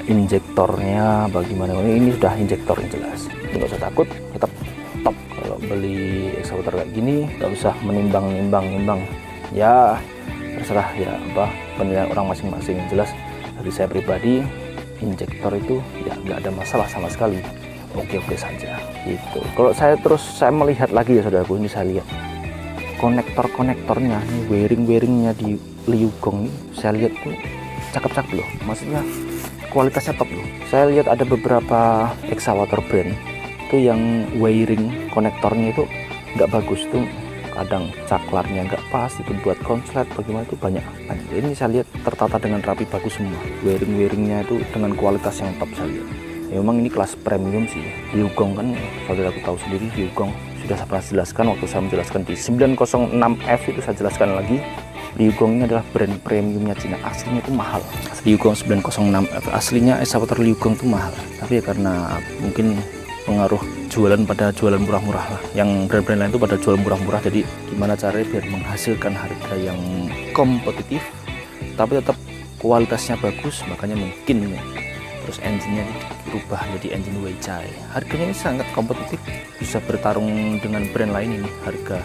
injektornya bagaimana. Ini sudah injektor yang jelas, nggak usah takut, tetap top. Kalau beli ekskavator kayak gini nggak usah menimbang ya, terserah ya apa penilaian orang masing-masing. Jelas dari saya pribadi injektor itu ya nggak ada masalah sama sekali, oke saja gitu. Kalau saya melihat lagi ya saudaraku, ini saya lihat konektornya, wiring-wiringnya di Liugong ini saya lihat tuh cakep-cakep loh, maksudnya kualitasnya top loh. Saya lihat ada beberapa ekskavator brand itu yang wiring konektornya itu nggak bagus tuh, kadang caklarnya nggak pas, itu buat konslet bagaimana itu banyak. Ini saya lihat tertata dengan rapi, bagus semua, wiring-wiringnya itu dengan kualitas yang top saya lihat. Ya, memang ini kelas premium sih. Liugong kan saudara aku tahu sendiri, Liugong sudah saya pernah jelaskan waktu saya menjelaskan di 906F itu, saya jelaskan lagi. Liugong ini adalah brand premiumnya Cina, aslinya itu mahal. Liugong 906F aslinya ekskavator Liugong itu mahal, tapi ya karena mungkin pengaruh jualan murah-murah lah, yang brand-brand lain itu pada jual murah-murah, jadi gimana caranya biar menghasilkan harga yang kompetitif tapi tetap kualitasnya bagus, makanya mungkin terus engine-nya dirubah jadi engine Weichai. Harganya ini sangat kompetitif, bisa bertarung dengan brand lain ini. Harga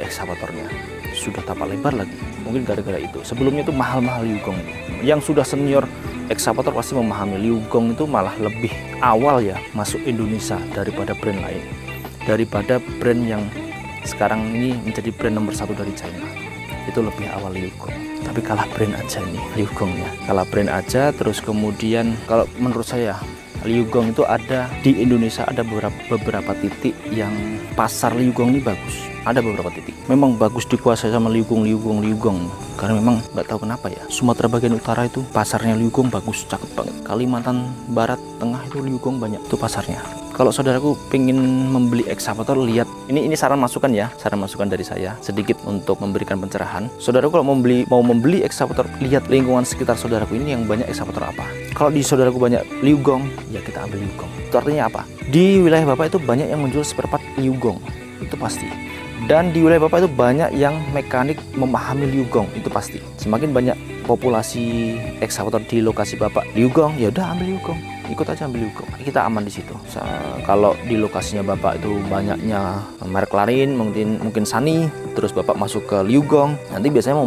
ekskavatornya sudah tapak lebar lagi, mungkin gara-gara itu. Sebelumnya itu mahal-mahal Liugong itu. Yang sudah senior ekskavator pasti memahami Liugong itu malah lebih awal ya masuk Indonesia daripada brand lain, daripada brand yang sekarang ini menjadi brand nomor 1 dari China. Itu lebih awal Liugong, tapi kalah brand aja ini Liugongnya, kalah brand aja. Terus kemudian kalau menurut saya Liugong itu ada di Indonesia, ada beberapa titik yang pasar Liugong ini bagus. Ada beberapa titik memang bagus dikuasai sama Liugong, karena memang nggak tahu kenapa ya, Sumatera bagian utara itu pasarnya Liugong bagus, cakep banget. Kalimantan Barat Tengah itu Liugong banyak itu pasarnya. Kalau saudaraku pengen membeli ekskavator, lihat ini saran masukan ya, saran masukan dari saya sedikit untuk memberikan pencerahan. Saudaraku kalau mau membeli ekskavator, lihat lingkungan sekitar saudaraku ini yang banyak ekskavator apa. Kalau di saudaraku banyak Liugong, ya kita ambil Liugong. Itu artinya apa? Di wilayah Bapak itu banyak yang menjual spare part Liugong, itu pasti. Dan di wilayah Bapak itu banyak yang mekanik memahami Liugong, itu pasti. Semakin banyak populasi ekskavator di lokasi Bapak Liugong, ya udah ambil Liugong, ikut aja ambil Liugong, kita aman di situ. Kalau di lokasinya Bapak itu banyaknya merek lain, mungkin Sani, terus Bapak masuk ke Liugong, nanti biasanya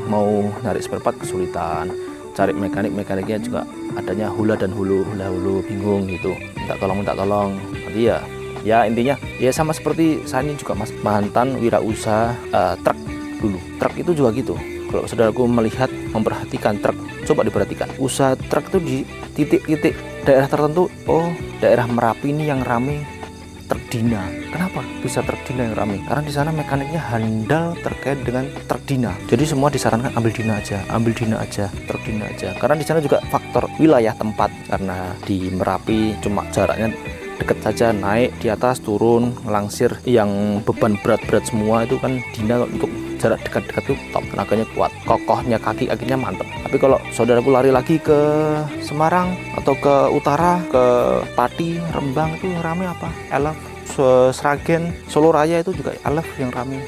mau nyari spare part kesulitan, cari mekaniknya juga adanya hula hulu bingung gitu, minta tolong nanti ya intinya ya sama seperti saya ini juga mantan wirausaha truk dulu. Truk itu juga gitu. Kalau saudaraku memperhatikan truk, coba diperhatikan usaha truk itu di titik-titik daerah tertentu. Oh, daerah Merapi ini yang rame truk Dina. Kenapa bisa truk Dina yang rame? Karena di sana mekaniknya handal terkait dengan truk Dina. Jadi semua disarankan ambil Dina aja, truk Dina aja. Karena di sana juga faktor wilayah tempat, karena di Merapi cuma jaraknya deket saja, naik di atas turun ngelangsir, yang beban berat semua itu kan Dina. Untuk jarak dekat-dekat tuh top, tenaganya kuat, kokohnya kaki akhirnya mantep. Tapi kalau saudaraku lari lagi ke Semarang atau ke utara, ke Pati, Rembang, itu rame apa? Elf, Sragen, Solo Raya itu juga Elf yang rame.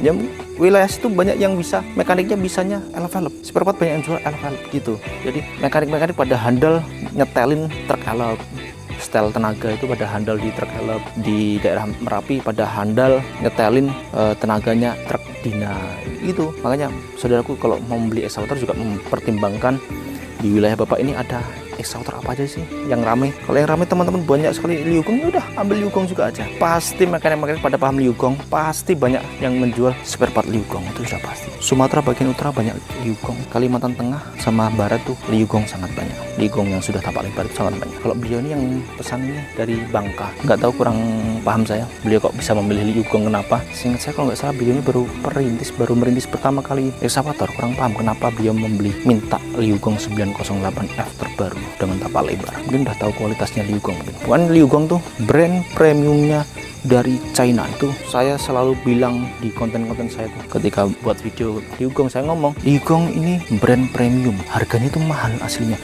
Ya wilayah situ banyak yang bisa mekaniknya bisanya elf-elf, spare part banyak yang jual elf-elf gitu. Jadi mekanik pada handal nyetelin truk elf, setel tenaga itu pada handal di truk elf. Di daerah Merapi pada handal nyetelin tenaganya truk Dina gitu. Makanya saudaraku kalau mau membeli excavator juga mempertimbangkan di wilayah Bapak ini ada excavator apa aja sih yang ramai. Kalau yang ramai teman-teman banyak sekali Liugong, ya udah ambil Liugong juga aja. Pasti mekanik-mekanik pada paham Liugong, pasti banyak yang menjual spare part Liugong, itu sudah pasti. Sumatera bagian utara banyak Liugong, Kalimantan Tengah sama Barat tuh Liugong sangat banyak. Liugong yang sudah tapak lebar itu sangat banyak. Kalau beliau ini yang pesan ini dari Bangka, nggak tahu, kurang paham saya beliau kok bisa memilih Liugong kenapa. Seingat saya kalau nggak salah beliau ini baru merintis pertama kali excavator, kurang paham kenapa beliau minta Liugong 908F terbaru dengan tapak lebar. Mungkin udah tahu kualitasnya Liugong. Bukan Liugong tuh brand premiumnya dari China. Itu saya selalu bilang di konten-konten saya tuh, ketika buat video Liugong saya ngomong Liugong ini brand premium, harganya itu mahal aslinya,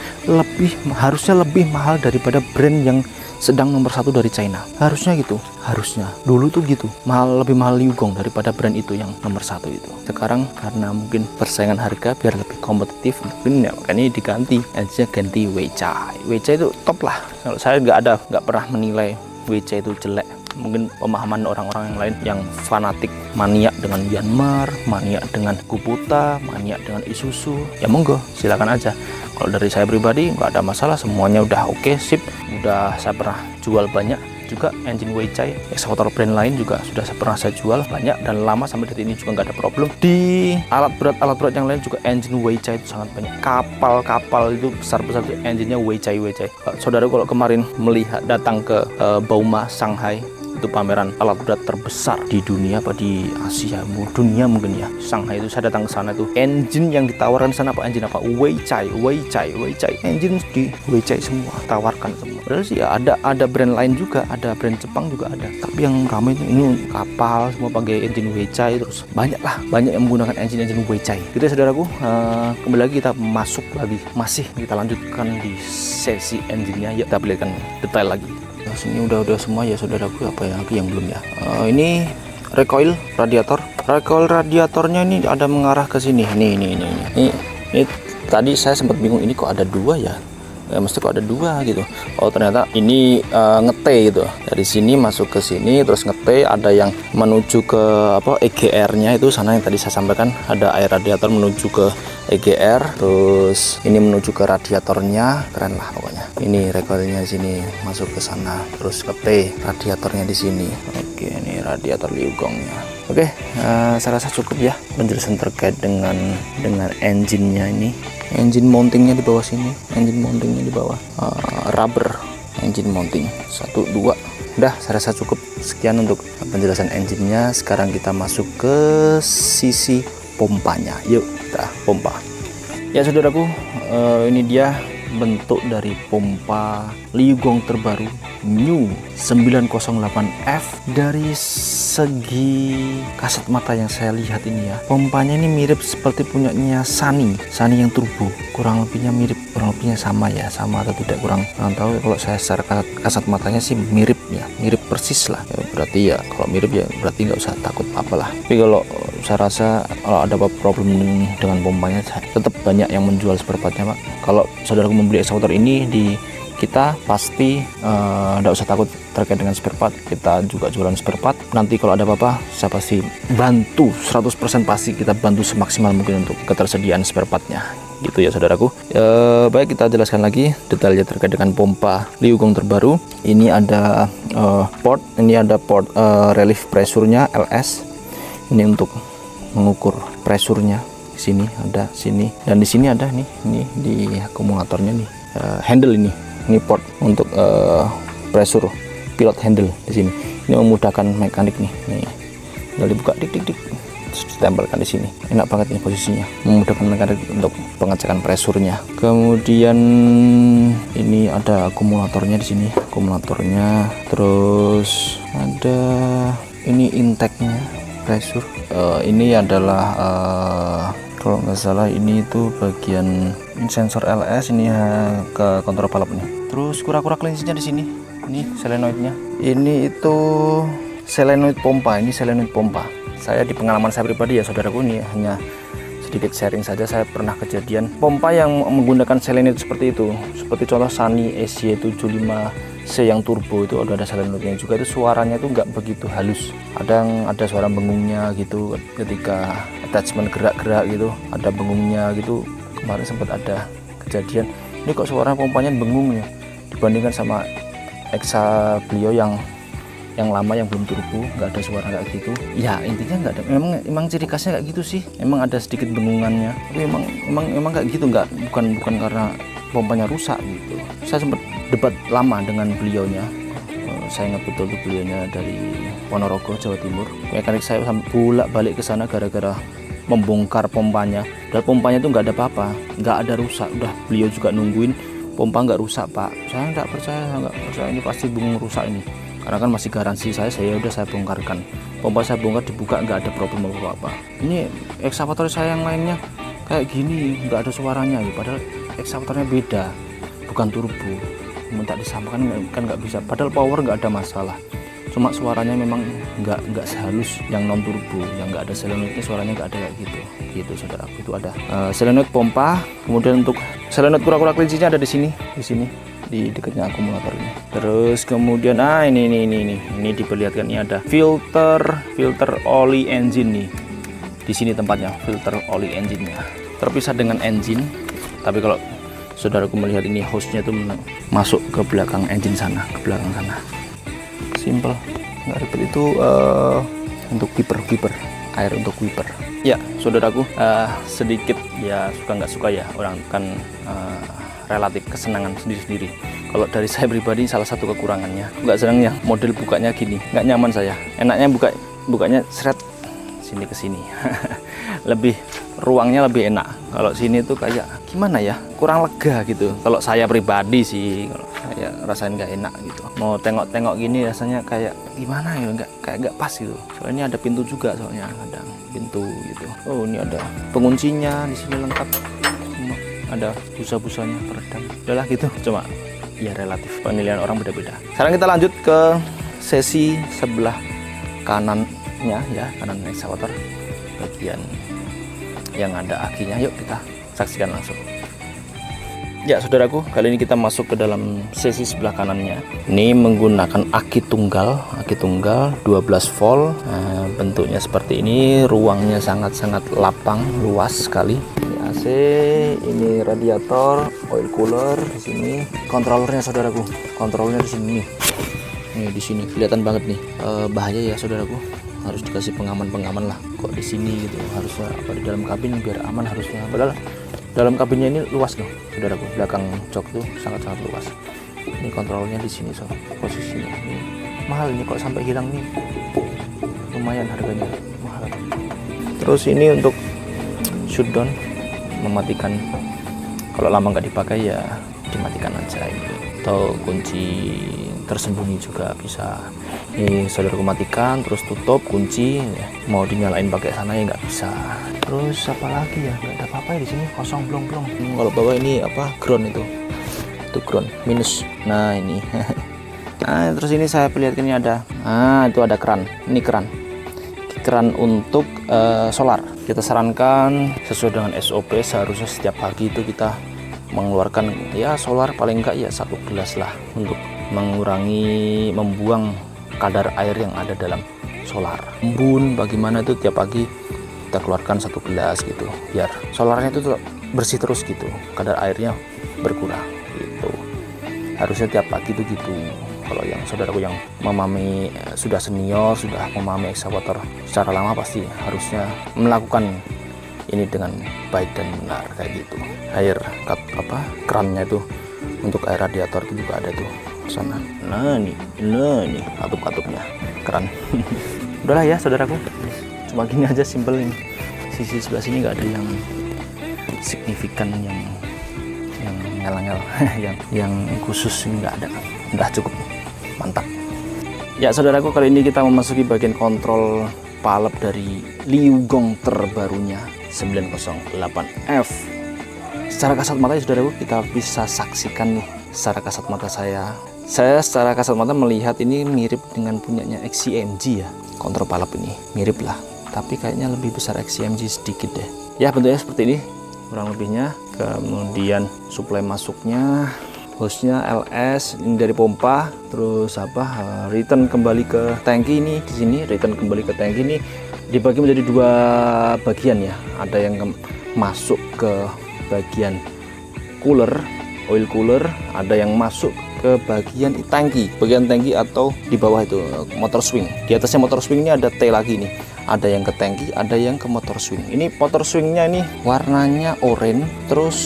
harusnya lebih mahal daripada brand yang sedang nomor 1 dari China, harusnya gitu, harusnya dulu tuh gitu, lebih mahal Liugong daripada brand itu yang nomor 1 itu. Sekarang karena mungkin persaingan harga biar lebih kompetitif, mungkin ya makanya diganti aja, ganti Weichai. Weichai itu top lah. Kalau saya nggak pernah menilai Weichai itu jelek. Mungkin pemahaman orang-orang yang lain yang fanatik, maniak dengan Yanmar, maniak dengan Kubota, maniak dengan Isuzu, ya monggo silakan aja. Kalau dari saya pribadi nggak ada masalah, semuanya udah oke, sip. Udah saya pernah jual banyak juga engine Weichai, excavator brand lain juga sudah pernah saya jual banyak dan lama, sampai detik ini juga nggak ada problem. Di alat berat yang lain juga engine Weichai itu sangat banyak. Kapal itu besar-besar itu engine-nya Weichai. Saudara kalau kemarin datang ke Bauma Shanghai, itu pameran alat berat terbesar di dunia, apa di Asia, dunia mungkin ya. Shanghai itu saya datang ke sana tuh, engine yang ditawarkan sana apa, engine apa, Weichai, engine di Weichai semua, tawarkan semua. Padahal sih ya ada brand lain juga, ada brand Jepang juga ada, tapi yang ramai ini kapal semua pakai engine Weichai. Terus banyak yang menggunakan engine Weichai gitu ya saudaraku. Kembali lagi kita masih kita lanjutkan di sesi engine-nya. Yuk kita perlihatkan detail lagi. Nah, sini udah semua ya saudaraku, apa ya lagi yang belum ya. Ini recoil radiatornya ini ada mengarah ke sini. Ini tadi saya sempat bingung, ini kok ada 2 ya. Mesti kok ada 2 gitu. Oh ternyata ini ngete gitu, dari sini masuk ke sini terus ngete. Ada yang menuju ke EGR-nya itu sana yang tadi saya sampaikan, ada air radiator menuju ke EGR, terus ini menuju ke radiatornya, keren lah pokoknya. Ini recoilnya sini masuk ke sana, terus ngete radiatornya di sini. Oke, ini radiator Liugongnya. Oke, saya rasa cukup ya penjelasan terkait dengan engine-nya ini. Engine mountingnya di bawah sini, rubber engine mounting 1, 2. Udah, saya rasa cukup sekian untuk penjelasan engine-nya. Sekarang kita masuk ke sisi pompanya. Yuk kita pompa ya saudaraku. Ini dia bentuk dari pompa Liugong terbaru New 908F. Dari segi kasat mata yang saya lihat ini ya, pompanya ini mirip seperti punyanya Sunny yang turbo, kurang lebihnya sama ya, sama atau tidak kurang tahu. Kalau saya secara kasat matanya sih mirip persis lah ya, berarti ya kalau mirip ya berarti nggak usah takut apalah. Tapi kalau saya rasa kalau ada problem dengan pompanya, tetap banyak yang menjual spare partnya Pak. Kalau saudaraku membeli excavator ini di kita, pasti nggak usah takut terkait dengan spare part. Kita juga jualan spare part. Nanti kalau ada apa-apa saya pasti bantu 100%, pasti kita bantu semaksimal mungkin untuk ketersediaan spare partnya gitu ya saudaraku. Baik, kita jelaskan lagi detailnya terkait dengan pompa Liugong terbaru. Ini ada port relief pressure-nya LS. Ini untuk mengukur pressure-nya. Di sini ada dan di sini ada nih di akumulatornya nih, handle ini port untuk pressure pilot handle di sini. Ini memudahkan mekanik nih tinggal dibuka dik terus ditempelkan di sini. Enak banget ini posisinya, memudahkan mekanik untuk pengecekan pressure-nya. Kemudian ini ada akumulatornya di sini, terus ada ini intake-nya pressure. Ini adalah kalau nggak salah ini itu bagian sensor LS, ini ke kontrol balapnya. Terus kura-kura klinisnya di sini, ini solenoidnya. Ini itu Selenoid pompa. Ini selenoid pompa. Saya di pengalaman saya pribadi ya saudaraku, ini hanya sedikit sharing saja. Saya pernah kejadian pompa yang menggunakan selenoid seperti itu, seperti contoh Sany SY75C yang turbo itu ada selenoidnya juga, itu suaranya itu nggak begitu halus, kadang ada suara bengungnya gitu ketika attachment gerak-gerak gitu, ada bengungnya gitu. Kemarin sempat ada kejadian, ini kok suara pompanya bengung ya, dibandingkan sama Exa beliau yang lama yang belum turbo, nggak ada suara kayak gitu ya. Intinya nggak ada, memang ciri khasnya kayak gitu sih, emang ada sedikit bengungannya, tapi emang kayak gitu, bukan karena pompanya rusak gitu. Saya sempat debat lama dengan beliaunya, saya ingat betul tuh beliaunya dari Ponorogo, Jawa Timur. Mekanik saya sampai bolak-balik ke sana gara-gara membongkar pompanya, dan pompanya tuh nggak ada apa-apa, nggak ada rusak. Udah beliau juga nungguin pompa nggak rusak pak, saya nggak percaya ini pasti bungung rusak ini, karena kan masih garansi saya udah saya bongkarkan, pompa saya bongkar, dibuka nggak ada problem apa-apa. Ini eksavator saya yang lainnya kayak gini nggak ada suaranya gitu, padahal eksavatornya beda, bukan turbo. Minta disamakan kan nggak bisa, padahal power nggak ada masalah, cuma suaranya memang nggak sehalus yang non turbo, yang nggak ada selenoidnya, suaranya nggak ada kayak gitu saudara. Itu ada selenoid pompa. Kemudian untuk selenoid kura-kura kelincinya ada di sini di dekatnya akumulator ini. Terus kemudian ini diperlihatkan, ini ada filter oli engine nih. Di sini tempatnya filter oli engine-nya. Terpisah dengan engine. Tapi kalau saudaraku melihat ini hostnya tuh masuk ke belakang engine sana, ke belakang sana. Simple, nggak ribet. Itu untuk wiper, air untuk wiper. Ya saudaraku, sedikit ya suka nggak suka ya, orang kan relatif kesenangan sendiri-sendiri. Kalau dari saya pribadi, salah satu kekurangannya nggak senang ya model bukanya gini, nggak nyaman saya. Enaknya bukanya seret sini ke sini. Lebih ruangnya lebih enak. Kalau sini tuh kayak gimana ya, kurang lega gitu. Kalau saya pribadi sih, kalau saya rasain nggak enak gitu. Mau tengok-tengok gini rasanya kayak gimana ya, nggak pas gitu. Soalnya ini ada pintu juga, soalnya ada pintu gitu. Oh ini ada penguncinya di sini lengkap. Ada busa-busanya peredam. Udahlah gitu, cuma ya relatif, penilaian orang beda-beda. Sekarang kita lanjut ke sesi sebelah kanannya ya, kanan eksavator, bagian yang ada akinya. Yuk kita saksikan langsung. Ya saudaraku, kali ini kita masuk ke dalam sesi sebelah kanannya. Ini menggunakan aki tunggal 12 volt. Nah, bentuknya seperti ini, ruangnya sangat-sangat lapang, luas sekali. AC, ini radiator, oil cooler di sini, kontrolernya saudaraku, kontrolnya di sini nih, di sini kelihatan banget nih. Bahaya ya saudaraku, harus dikasih pengaman lah. Kok di sini gitu, harusnya apa di dalam kabin biar aman harusnya. Padahal dalam kabinnya ini luas loh saudaraku, belakang jok tuh sangat-sangat luas. Ini kontrolnya di sini so, posisinya ini mahal ini, kok sampai hilang nih, lumayan harganya mahal. Terus ini untuk shutdown, mematikan, kalau lama nggak dipakai ya dimatikan aja ini. Atau kunci tersembunyi juga bisa. Ini saudaraku matikan, terus tutup, kunci ya. Mau dinyalain pakai sana ya nggak bisa. Terus apa lagi ya, nggak ada apa-apa ya di sini, kosong belum. Kalau bawah ini apa, ground itu ground minus. Nah ini nah terus ini saya perlihatkan ini ada, itu ada keran, ini keran untuk solar. Kita sarankan sesuai dengan SOP, seharusnya setiap pagi itu kita mengeluarkan ya solar paling enggak ya 1 gelas lah, untuk mengurangi membuang kadar air yang ada dalam solar. Embun bagaimana itu tiap pagi kita keluarkan 1 gelas gitu, biar solarnya itu tetap bersih terus gitu, kadar airnya berkurang gitu. Harusnya tiap pagi itu gitu. Kalau yang saudaraku yang memahami, sudah senior, sudah memahami eksavator secara lama, pasti harusnya melakukan ini dengan baik dan benar kayak gitu. Air kerannya itu untuk air radiator itu juga ada tuh sana. Nah nih katup-katupnya keran. Udahlah ya saudaraku, cuma gini aja, simple ini. Sisi sebelah sini nggak ada yang signifikan, yang ngel-ngel, yang khusus nggak ada. Udah cukup. Mantap ya saudaraku, kali ini kita memasuki bagian kontrol palep dari Liugong terbarunya 908F. Secara kasat mata ya saudaraku, kita bisa saksikan nih secara kasat mata saya Saya secara kasat mata melihat ini mirip dengan punyanya XCMG ya. Kontrol balap ini mirip lah, tapi kayaknya lebih besar XCMG sedikit deh. Ya bentuknya seperti ini kurang lebihnya. Kemudian suplai masuknya, hostnya LS ini dari pompa, terus return kembali ke tangki. Ini di sini return kembali ke tangki ini dibagi menjadi dua bagian ya. Ada yang masuk ke bagian cooler, oil cooler, ada yang masuk ke bagian bagian tangki atau di bawah itu motor swing. Di atasnya motor swing ini ada T lagi nih. Ada yang ke tangki, ada yang ke motor swing. Ini motor swingnya ini warnanya oranye, terus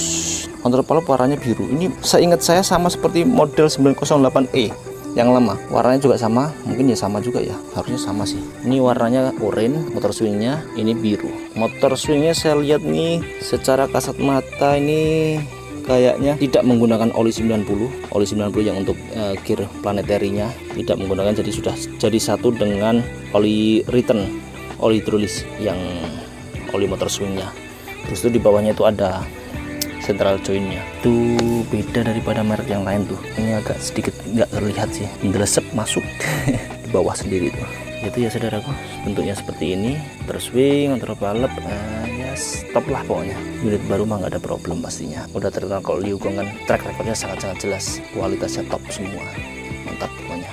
kontrol valve warnanya biru. Ini seingat saya sama seperti model 908E yang lama. Warnanya juga sama, mungkin ya sama juga ya. Harusnya sama sih. Ini warnanya oranye, motor swingnya ini biru. Motor swingnya saya lihat nih secara kasat mata ini kayaknya tidak menggunakan oli 90 yang untuk gear planetary-nya tidak menggunakan, jadi sudah jadi satu dengan oli return, oli hidrolis yang oli motor swingnya. Terus itu di bawahnya itu ada central joint-nya. Itu beda daripada merek yang lain tuh. Ini agak sedikit nggak terlihat sih, ngelesep masuk di bawah sendiri tuh. Itu ya saudaraku, bentuknya seperti ini. Terus swing, kontrol balap, ya stop lah pokoknya. Unit baru mah nggak ada problem pastinya. Udah terkenal kalau Liu Gong kan track recordnya sangat-sangat jelas, kualitasnya top semua, mantap pokoknya.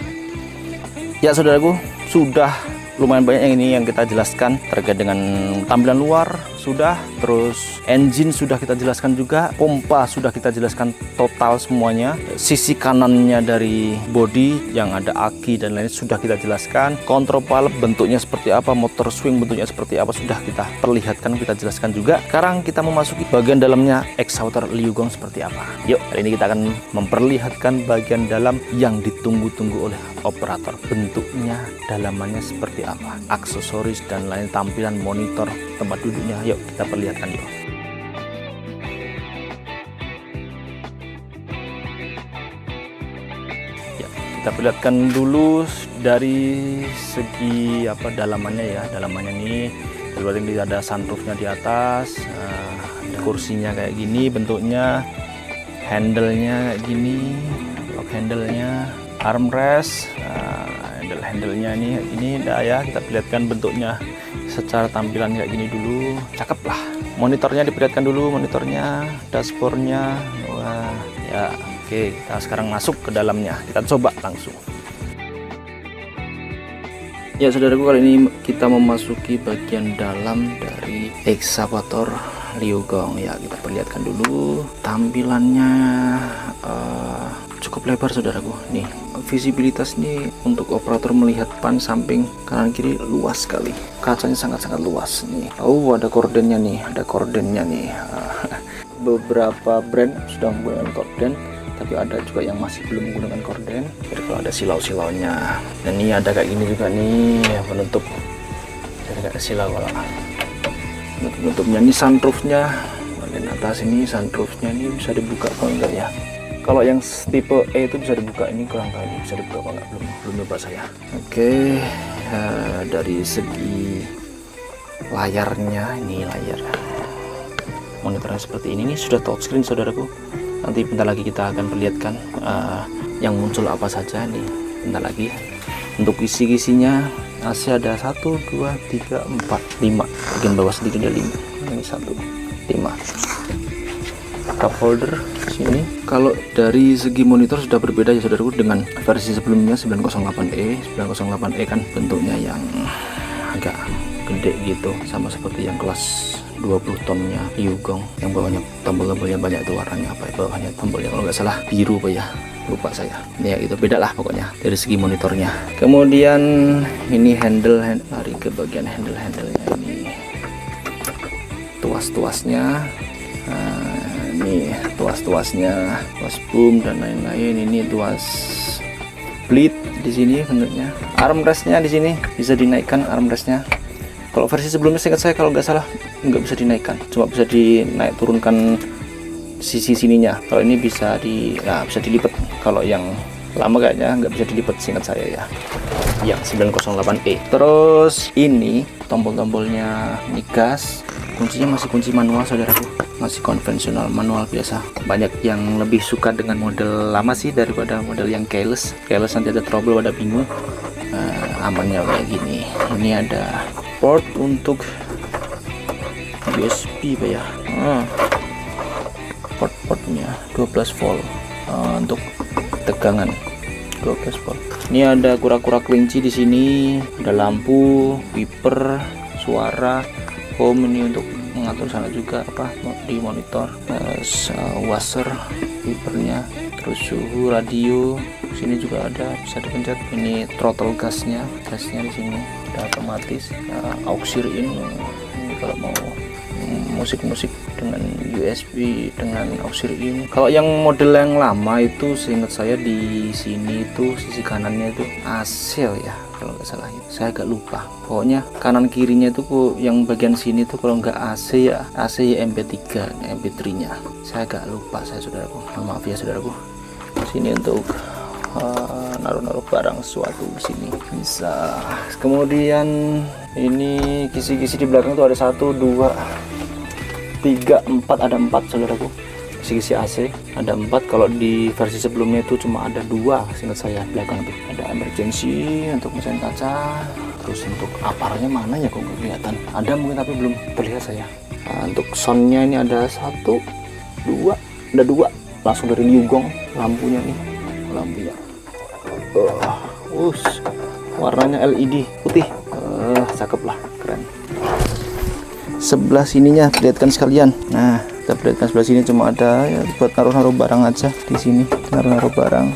Ya saudaraku, sudah lumayan banyak yang ini yang kita jelaskan terkait dengan tampilan luar sudah, terus engine sudah kita jelaskan juga, pompa sudah kita jelaskan total semuanya, sisi kanannya dari body yang ada aki dan lain sudah kita jelaskan, kontrol valve bentuknya seperti apa, motor swing bentuknya seperti apa sudah kita perlihatkan, kita jelaskan juga. Sekarang kita memasuki bagian dalamnya exhaustor Liu Gong seperti apa. Yuk, hari ini kita akan memperlihatkan bagian dalam yang ditunggu-tunggu oleh operator. Bentuknya, dalamannya seperti apa, aksesoris dan lain, tampilan monitor, tempat duduknya. Yuk kita perlihatkan yuk. Ya, kita perlihatkan dulu dari segi dalamannya ya. Dalamannya ini berarti ada sunroofnya di atas, ada kursinya kayak gini bentuknya, handle-nya kayak gini, lock handle-nya, armrest, handle-nya ini dah ya. Kita perlihatkan bentuknya secara tampilan kayak gini dulu, cakep lah. Monitornya diperlihatkan dulu, monitornya, dashboardnya. Wah ya, oke, kita sekarang masuk ke dalamnya, kita coba langsung. Ya saudaraku, kali ini kita memasuki bagian dalam dari ekskavator Liu Gong ya. Kita perlihatkan dulu tampilannya. Cukup lebar saudaraku. Nih, visibilitas nih untuk operator melihat pan samping kanan kiri luas sekali. Kacanya sangat-sangat luas nih. Oh, ada kordennya nih, beberapa brand sudah menggunakan korden, tapi ada juga yang masih belum menggunakan korden. Jadi kalau ada silau-silaunya. Dan ini ada kayak gini juga nih, penutup. Jadi kayak silau lah. Penutupnya ini sunroofnya. Bagian atas ini sunroofnya ini bisa dibuka apa enggak ya? Kalau yang tipe E itu bisa dibuka, ini kurang tahu bisa dibuka apa enggak, belum nyoba saya. Oke, dari segi layarnya, ini layar monitornya seperti ini sudah touchscreen saudaraku. Nanti bentar lagi kita akan perlihatkan yang muncul apa saja nih bentar lagi. Untuk isi-isinya AC ada 1, 2, 3, 4, 5. Bagian bawah sendiri ada 5. Ini 1, 5. Cup holder sini. Kalau dari segi monitor sudah berbeda ya saudaraku dengan versi sebelumnya 908E. 908E kan bentuknya yang agak gede gitu, sama seperti yang kelas 20 tonnya Liu Gong yang bawahnya tombol-tombolnya banyak itu. Warnanya apa ya bawahnya tombolnya, kalau nggak salah biru apa ya, lupa saya. Ya itu beda lah pokoknya dari segi monitornya. Kemudian ini handle lari ke bagian handle-nya ini, tuas-tuasnya. Ini tuas-tuasnya, tuas boom dan lain-lain. Ini tuas bleed di sini bentuknya. Armrestnya di sini bisa dinaikkan armrestnya. Kalau versi sebelumnya seingat saya kalau nggak salah nggak bisa dinaikkan, cuma bisa dinaik turunkan sisi sininya. Kalau ini bisa bisa dilipat. Kalau yang lama kayaknya nggak bisa dilipat seingat saya ya. Yang 908E. Terus ini tombol-tombolnya, ini gas. Kuncinya masih kunci manual saudaraku. masih konvensional manual biasa. Banyak yang lebih suka dengan model lama sih daripada model yang keyless. Keyless nanti ada trouble, ada bingung. Amannya kayak gini. Ini ada port untuk USB Pak ya. Port-portnya 12 volt untuk tegangan 12 volt. Ini ada kura-kura kelinci di sini, ada lampu, wiper, suara, home ini untuk mengatur sana juga apa di monitor, washer, wipernya, terus suhu, radio. Sini juga ada bisa dipencet. Ini throttle gasnya di sini ada otomatis. Auxiliary in ini kalau mau musik-musik dengan USB dengan auxiliary in. Kalau yang model yang lama itu seingat saya di sini itu sisi kanannya itu AC ya kalau nggak salah ya. Saya agak lupa. Pokoknya kanan kirinya itu yang bagian sini tuh kalau nggak AC ya MP3 MP3-nya. Saya agak lupa saya saudaraku. Maaf ya saudaraku. Sini untuk naruh-naruh barang sesuatu di sini bisa. Kemudian ini kisi-kisi di belakang tuh ada 1 2 3 4, ada 4 saudaraku. Kisi-kisi AC ada 4. Kalau di versi sebelumnya itu cuma ada 2 seingat saya belakang tuh. Ada emergency untuk mesin kaca. Terus untuk aparnya mana ya kok nggak kelihatan. Ada mungkin tapi belum terlihat saya. Untuk soundnya ini ada 1 2, ada 2 langsung dari Newgong. Lampunya nih, lampunya warnanya LED putih. Cakep lah, keren. Sebelah sininya perlihatkan sekalian. Nah, kita perlihatkan sebelah sini cuma ada ya buat naruh-naruh barang aja di sini. Naruh-naruh barang.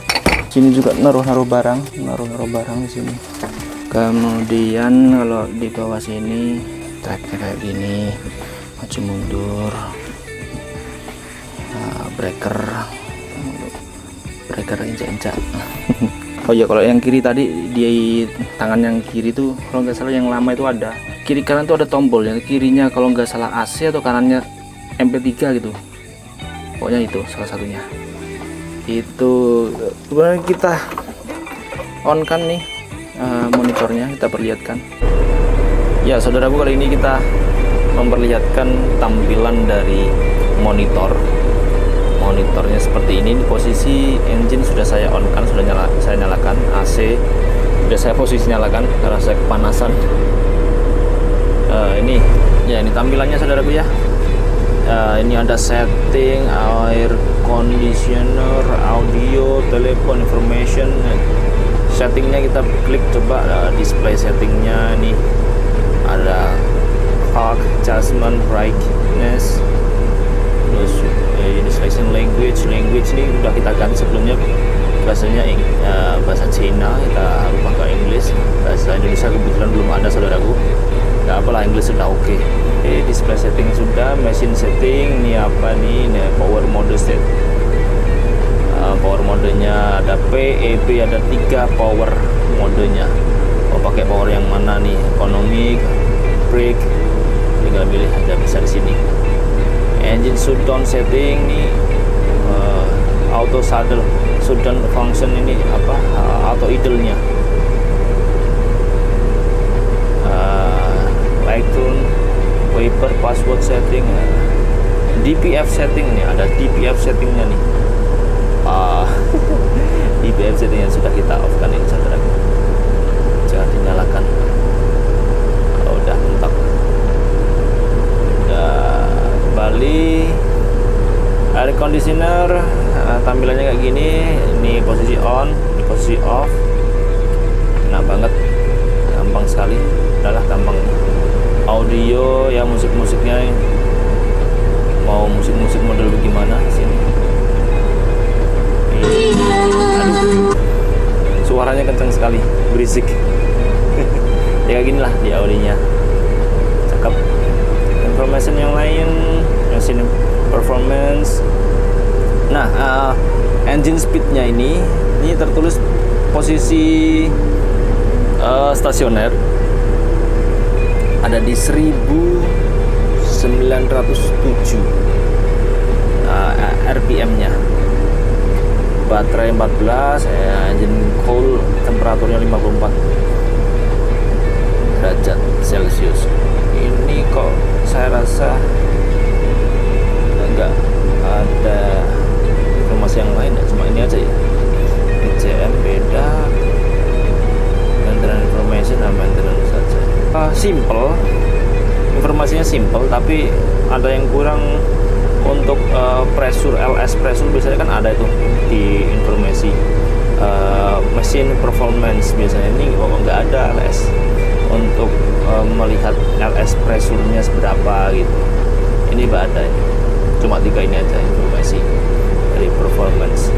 Sini juga naruh-naruh barang di sini. Kemudian kalau di bawah sini tracknya kayak gini, maju mundur, breaker injak-injak. Oh ya, kalau yang kiri tadi di tangan yang kiri tuh kalau nggak salah yang lama itu ada kiri kanan tuh ada tombol yang kirinya kalau nggak salah AC atau kanannya MP3 gitu. Pokoknya itu salah satunya. Itu kemudian kita on kan nih monitornya, kita perlihatkan. Ya saudaraku, kali ini kita memperlihatkan tampilan dari monitornya seperti ini. Di posisi engine sudah saya on kan, saya nyalakan. AC sudah saya posisi nyalakan karena saya kepanasan. Ini tampilannya saudaraku ya. Ini ada setting, air conditioner, audio, telepon, information. Settingnya kita klik coba display settingnya. Ini ada clock adjustment, brightness, terus ini selection language ini udah kita ganti sebelumnya bahasanya bahasa Cina, kita ubah ke English. Bahasa Indonesia kebetulan belum ada saudaraku. Nggak apalah, English sudah oke. Display setting sudah, machine setting. Ini apa nih? Ini power mode set. Power modenya ada P, E, B, ada 3 power modenya. Mau pakai power yang mana nih? Economic, brake, tinggal pilih aja, bisa di sini. Engine shutdown setting nih, auto shutdown function ini apa? Auto idle-nya. Light tune, wiper, password setting, DPF setting nih, ada DPF settingnya nih. DPF settingnya sudah kita off kan ini saudaraku, jangan dinyalakan. Udah mentok. Kembali air conditioner, tampilannya kayak gini. Ini posisi on, ini posisi off. Enak banget, gampang sekali. Udahlah, gampang. Audio ya, musiknya mau musik model bagaimana sini. Aduh, suaranya kencang sekali, berisik. Ya kayak gini lah di audionya, cakep. Information yang lain, sini performance. Nah, engine speednya ini tertulis posisi stasioner ada di 1907 RPM-nya. Baterai 14, engine cool, temperaturnya 54 derajat Celcius. Ini kok saya rasa nggak ada informasi yang lain ya, cuma ini aja ya. ECM beda, maintenance information dan maintenance saja. Simple, informasinya simple, tapi ada yang kurang untuk pressure, LS pressure biasanya kan ada itu di informasi mesin performance. Biasanya ini nggak ada LS untuk melihat LS pressure-nya seberapa gitu. Ini nggak ada, cuma 3 ini aja informasi dari performance.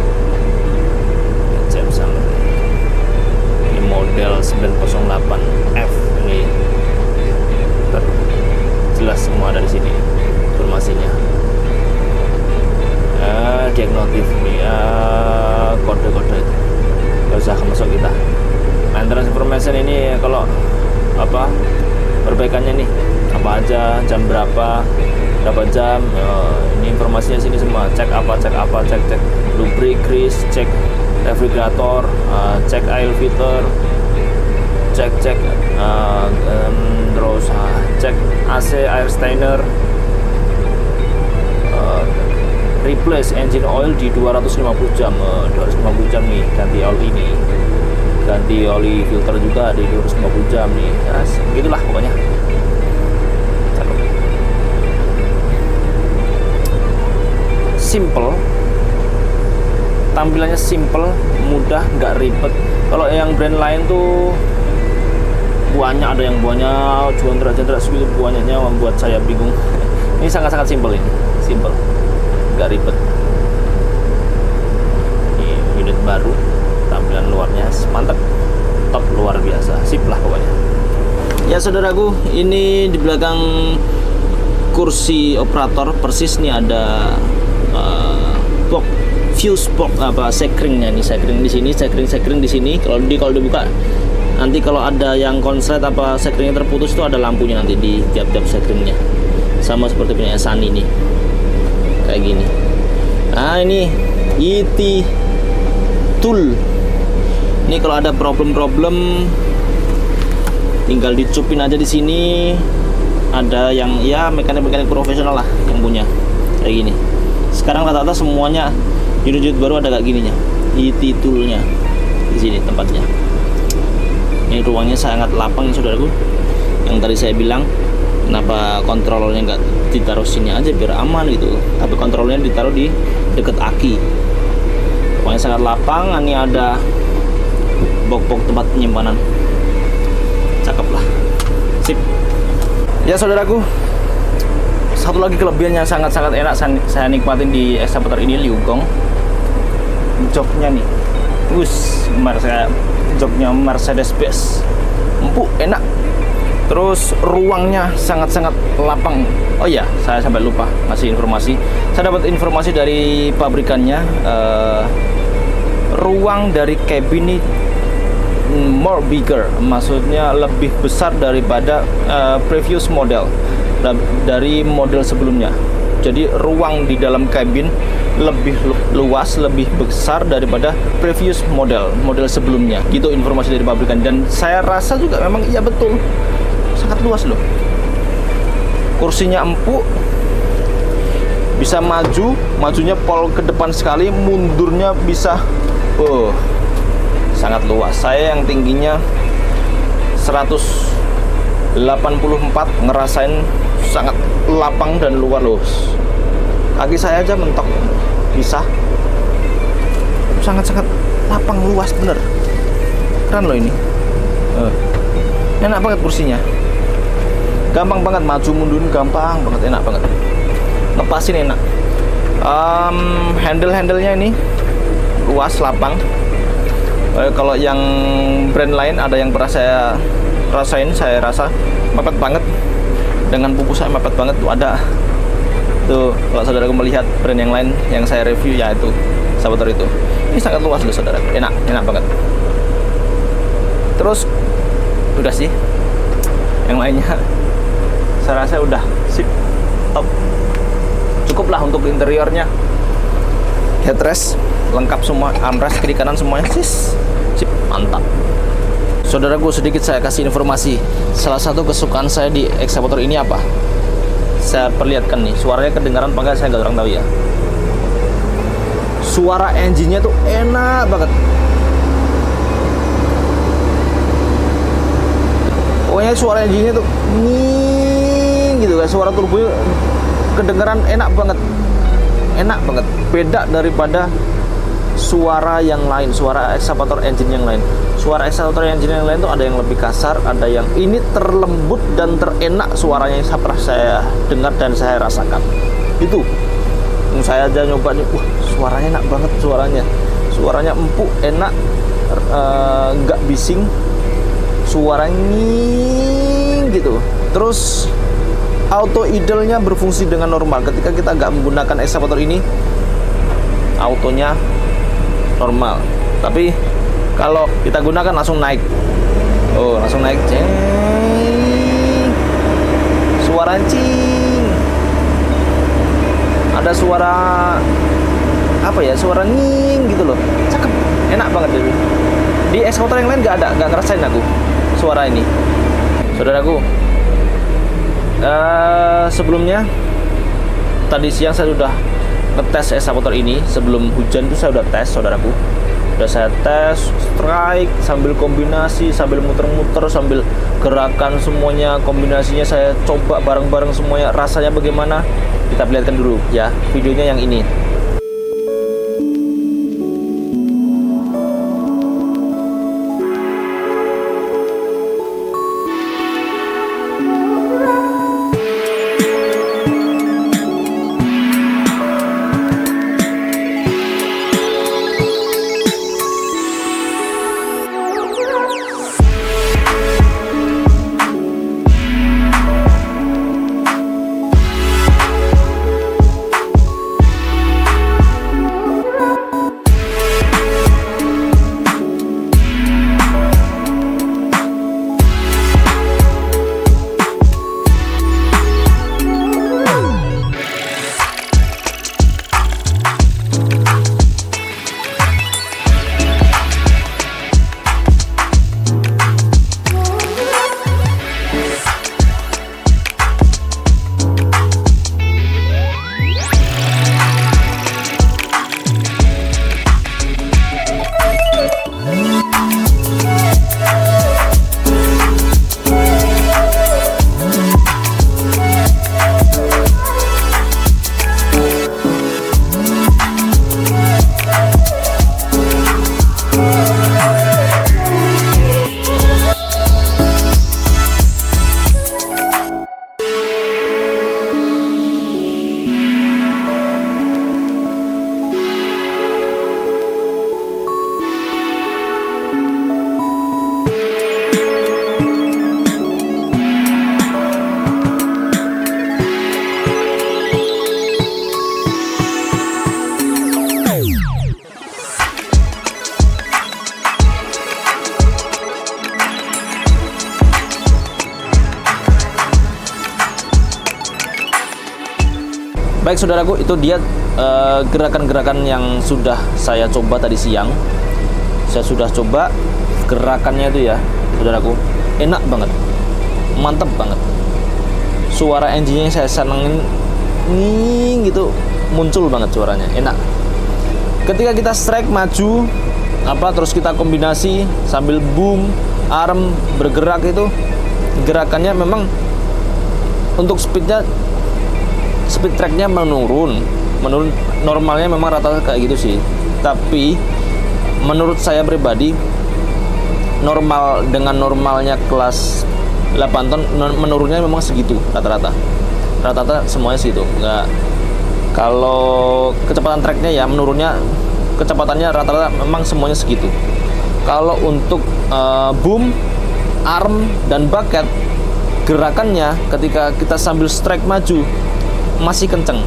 Ini model 908F, ini jelas semua dari sini informasinya. Diagnotif nih, kode-kode itu nggak usah masuk kita. Maintenance information ini kalau apa perbaikannya nih apa aja, jam berapa jam, ini informasinya sini semua. Cek lubricant grease, cek refrigerator, cek oil filter, cek terus cek AC air strainer, replace engine oil di 250 jam. 250 jam nih ganti oli ini, ganti oli filter juga di 250 jam nih ya, gitulah pokoknya. Simple, tampilannya simple, mudah, nggak ribet. Kalau yang brand lain tuh banyak, ada yang banyak jual segitu banyaknya, membuat saya bingung. Ini sangat-sangat simple, ini simple, nggak ribet. Ini unit baru, tampilan luarnya mantap, top, luar biasa, sip lah pokoknya. Ya saudaraku, ini di belakang kursi operator persis nih ada box fuse box, apa sekringnya nih, sekring di sini, sekring di sini. Kalau dibuka nanti, kalau ada yang konslet apa sekringnya terputus, itu ada lampunya nanti di tiap-tiap sekringnya, sama seperti punya Sani ini kayak gini. Nah ini ET tool, ini kalau ada problem tinggal dicupin aja di sini. Ada yang ya mekanik profesional lah yang punya kayak gini. Sekarang rata-rata semuanya unit baru ada kayak gininya, ET toolnya di sini tempatnya. Ini ruangnya sangat lapang saudaraku. Yang tadi saya bilang kenapa kontrolnya nggak ditaruh sini aja biar aman gitu, tapi kontrolnya ditaruh di deket aki. Ruangnya sangat lapang. Ini ada box tempat penyimpanan, cakep lah, sip. Ya saudaraku, satu lagi kelebihan yang sangat-sangat enak saya nikmatin di excavator ini, Liugong, joknya nih, joknya Mercedes-Benz, empuk, enak. Terus ruangnya sangat-sangat lapang. Oh iya, saya sampai lupa ngasih informasi. Saya dapat informasi dari pabrikannya, ruang dari cabin ini more bigger, maksudnya lebih besar daripada previous model, dari model sebelumnya. Jadi ruang di dalam kabin lebih luas, lebih besar daripada previous model sebelumnya. Gitu informasi dari pabrikan, dan saya rasa juga memang iya betul, sangat luas loh. Kursinya empuk, bisa majunya pol ke depan sekali, mundurnya bisa sangat luas. Saya yang tingginya 184 ngerasain sangat lapang dan luar loh. Kaki saya aja mentok bisa. Sangat-sangat lapang, luas bener. Keren loh ini. Enak banget kursinya. Gampang banget maju mundurin, gampang banget, enak banget. Lepasin enak. Handle-handlenya ini luas, lapang. Kalau yang brand lain ada yang pernah saya rasain, saya rasa mepet banget. Dengan pupus saya mepet banget tuh ada. Tuh kalau saudara melihat brand yang lain yang saya review, ya itu Excavator itu. Ini sangat luas loh saudara, enak banget. Terus udah sih, yang lainnya saya rasa udah sip, top, cukup lah untuk interiornya. Headrest lengkap semua, armrest kiri kanan semuanya sip, mantap. Saudaraku, sedikit saya kasih informasi. Salah satu kesukaan saya di Excavator ini apa? saya perlihatkan nih, suaranya kedengaran apa enggak saya nggak orang tahu ya. Suara engine-nya tuh enak banget. Pokoknya suara engine-nya tuh ning gitu kan, suara turbonya kedengaran enak banget. Enak banget. Beda daripada suara yang lain, suara excavator engine yang lain. Suara excavator engine yang lain tuh ada yang lebih kasar, ada yang ini terlembut dan terenak suaranya yang pernah saya dengar dan saya rasakan. Itu saya aja nyoba nih, wah suaranya enak banget suaranya empuk, enak, nggak bising, suaranya gitu. Terus auto idle-nya berfungsi dengan normal. Ketika kita nggak menggunakan excavator ini, autonya normal. Tapi kalau kita gunakan langsung naik. Oh, langsung naik. Ceng. Suara cing. Ada suara apa ya? Suara nying gitu loh. Cakep. Enak banget jadi. Di excavator yang lain nggak ada, nggak ngerasain aku suara ini. Saudaraku, sebelumnya tadi siang saya sudah ngetes excavator ini. Sebelum hujan itu saya udah tes, saudaraku. Udah saya tes strike sambil kombinasi, sambil muter-muter, sambil gerakan semuanya, kombinasinya saya coba bareng-bareng semuanya. Rasanya bagaimana? Kita perlihatkan dulu ya videonya yang ini. Baik saudaraku, itu dia gerakan-gerakan yang sudah saya coba tadi siang. Saya sudah coba gerakannya itu ya saudaraku, enak banget, mantep banget. Suara engine-nya saya senengin nih gitu, muncul banget suaranya, enak. Ketika kita strike maju terus kita kombinasi sambil boom, arm bergerak, itu gerakannya memang untuk speed tracknya menurun. Normalnya memang rata-rata kayak gitu sih, tapi menurut saya pribadi normal dengan normalnya kelas 8 ton menurunnya memang segitu rata-rata semuanya segitu. Nggak, kalau kecepatan tracknya ya menurunnya, kecepatannya rata-rata memang semuanya segitu. Kalau untuk boom, arm dan bucket, gerakannya ketika kita sambil strike maju masih kenceng,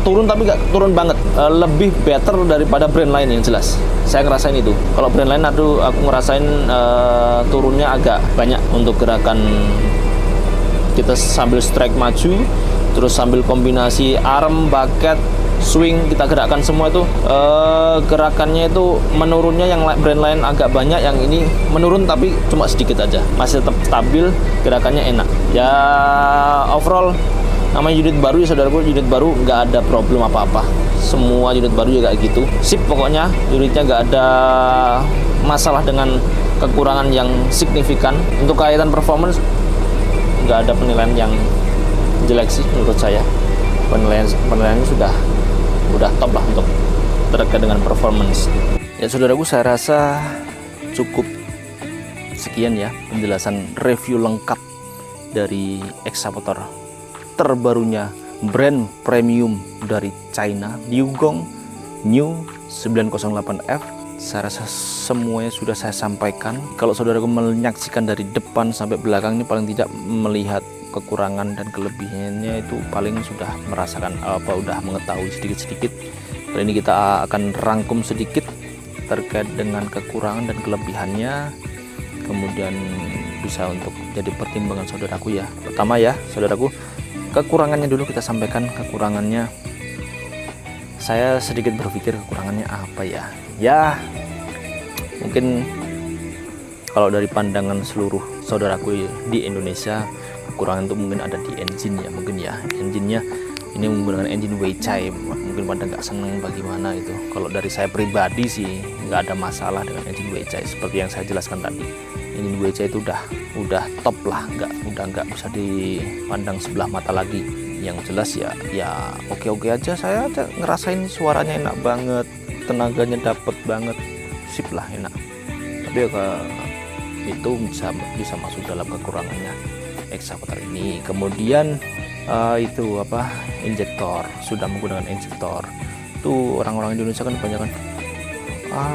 turun tapi nggak turun banget, lebih better daripada brand lain yang jelas. Saya ngerasain itu. Kalau brand lain aku ngerasain turunnya agak banyak untuk gerakan kita sambil strike maju, terus sambil kombinasi arm, bucket, swing kita gerakkan semua itu, gerakannya itu menurunnya yang brand lain agak banyak, yang ini menurun tapi cuma sedikit aja, masih tetap stabil, gerakannya enak. Ya overall Namanya unit baru ya saudaraku, unit baru nggak ada problem apa-apa. Semua unit baru juga gitu. Sip pokoknya, unitnya nggak ada masalah dengan kekurangan yang signifikan. Untuk kaitan performance nggak ada penilaian yang jelek sih menurut saya. Penilaiannya sudah top lah untuk terkait dengan performance. Ya saudaraku, saya rasa cukup sekian ya penjelasan review lengkap dari ekskavator terbarunya brand premium dari China, Liugong New 908F. Saya rasa semuanya sudah saya sampaikan. Kalau saudaraku menyaksikan dari depan sampai belakang ini, paling tidak melihat kekurangan dan kelebihannya itu paling sudah merasakan udah mengetahui sedikit-sedikit. Kali ini kita akan rangkum sedikit terkait dengan kekurangan dan kelebihannya, kemudian bisa untuk jadi pertimbangan saudaraku ya. Pertama ya saudaraku, kekurangannya dulu kita sampaikan. Kekurangannya, saya sedikit berpikir kekurangannya apa ya. Ya mungkin kalau dari pandangan seluruh saudaraku di Indonesia, kekurangan itu mungkin ada di engine ya. Mungkin ya engine-nya ini menggunakan engine Weichai, mungkin pada nggak seneng bagaimana itu. Kalau dari saya pribadi sih nggak ada masalah dengan engine Weichai, seperti yang saya jelaskan tadi. Engine Weichai itu udah top lah, udah nggak bisa dipandang sebelah mata lagi. Yang jelas ya oke aja. Saya aja ngerasain suaranya enak banget, tenaganya dapet banget, sip lah, enak. Tapi itu bisa masuk dalam kekurangannya ekskavator ini. Kemudian itu injektor, sudah menggunakan injektor. Tuh orang-orang Indonesia kan kebanyakan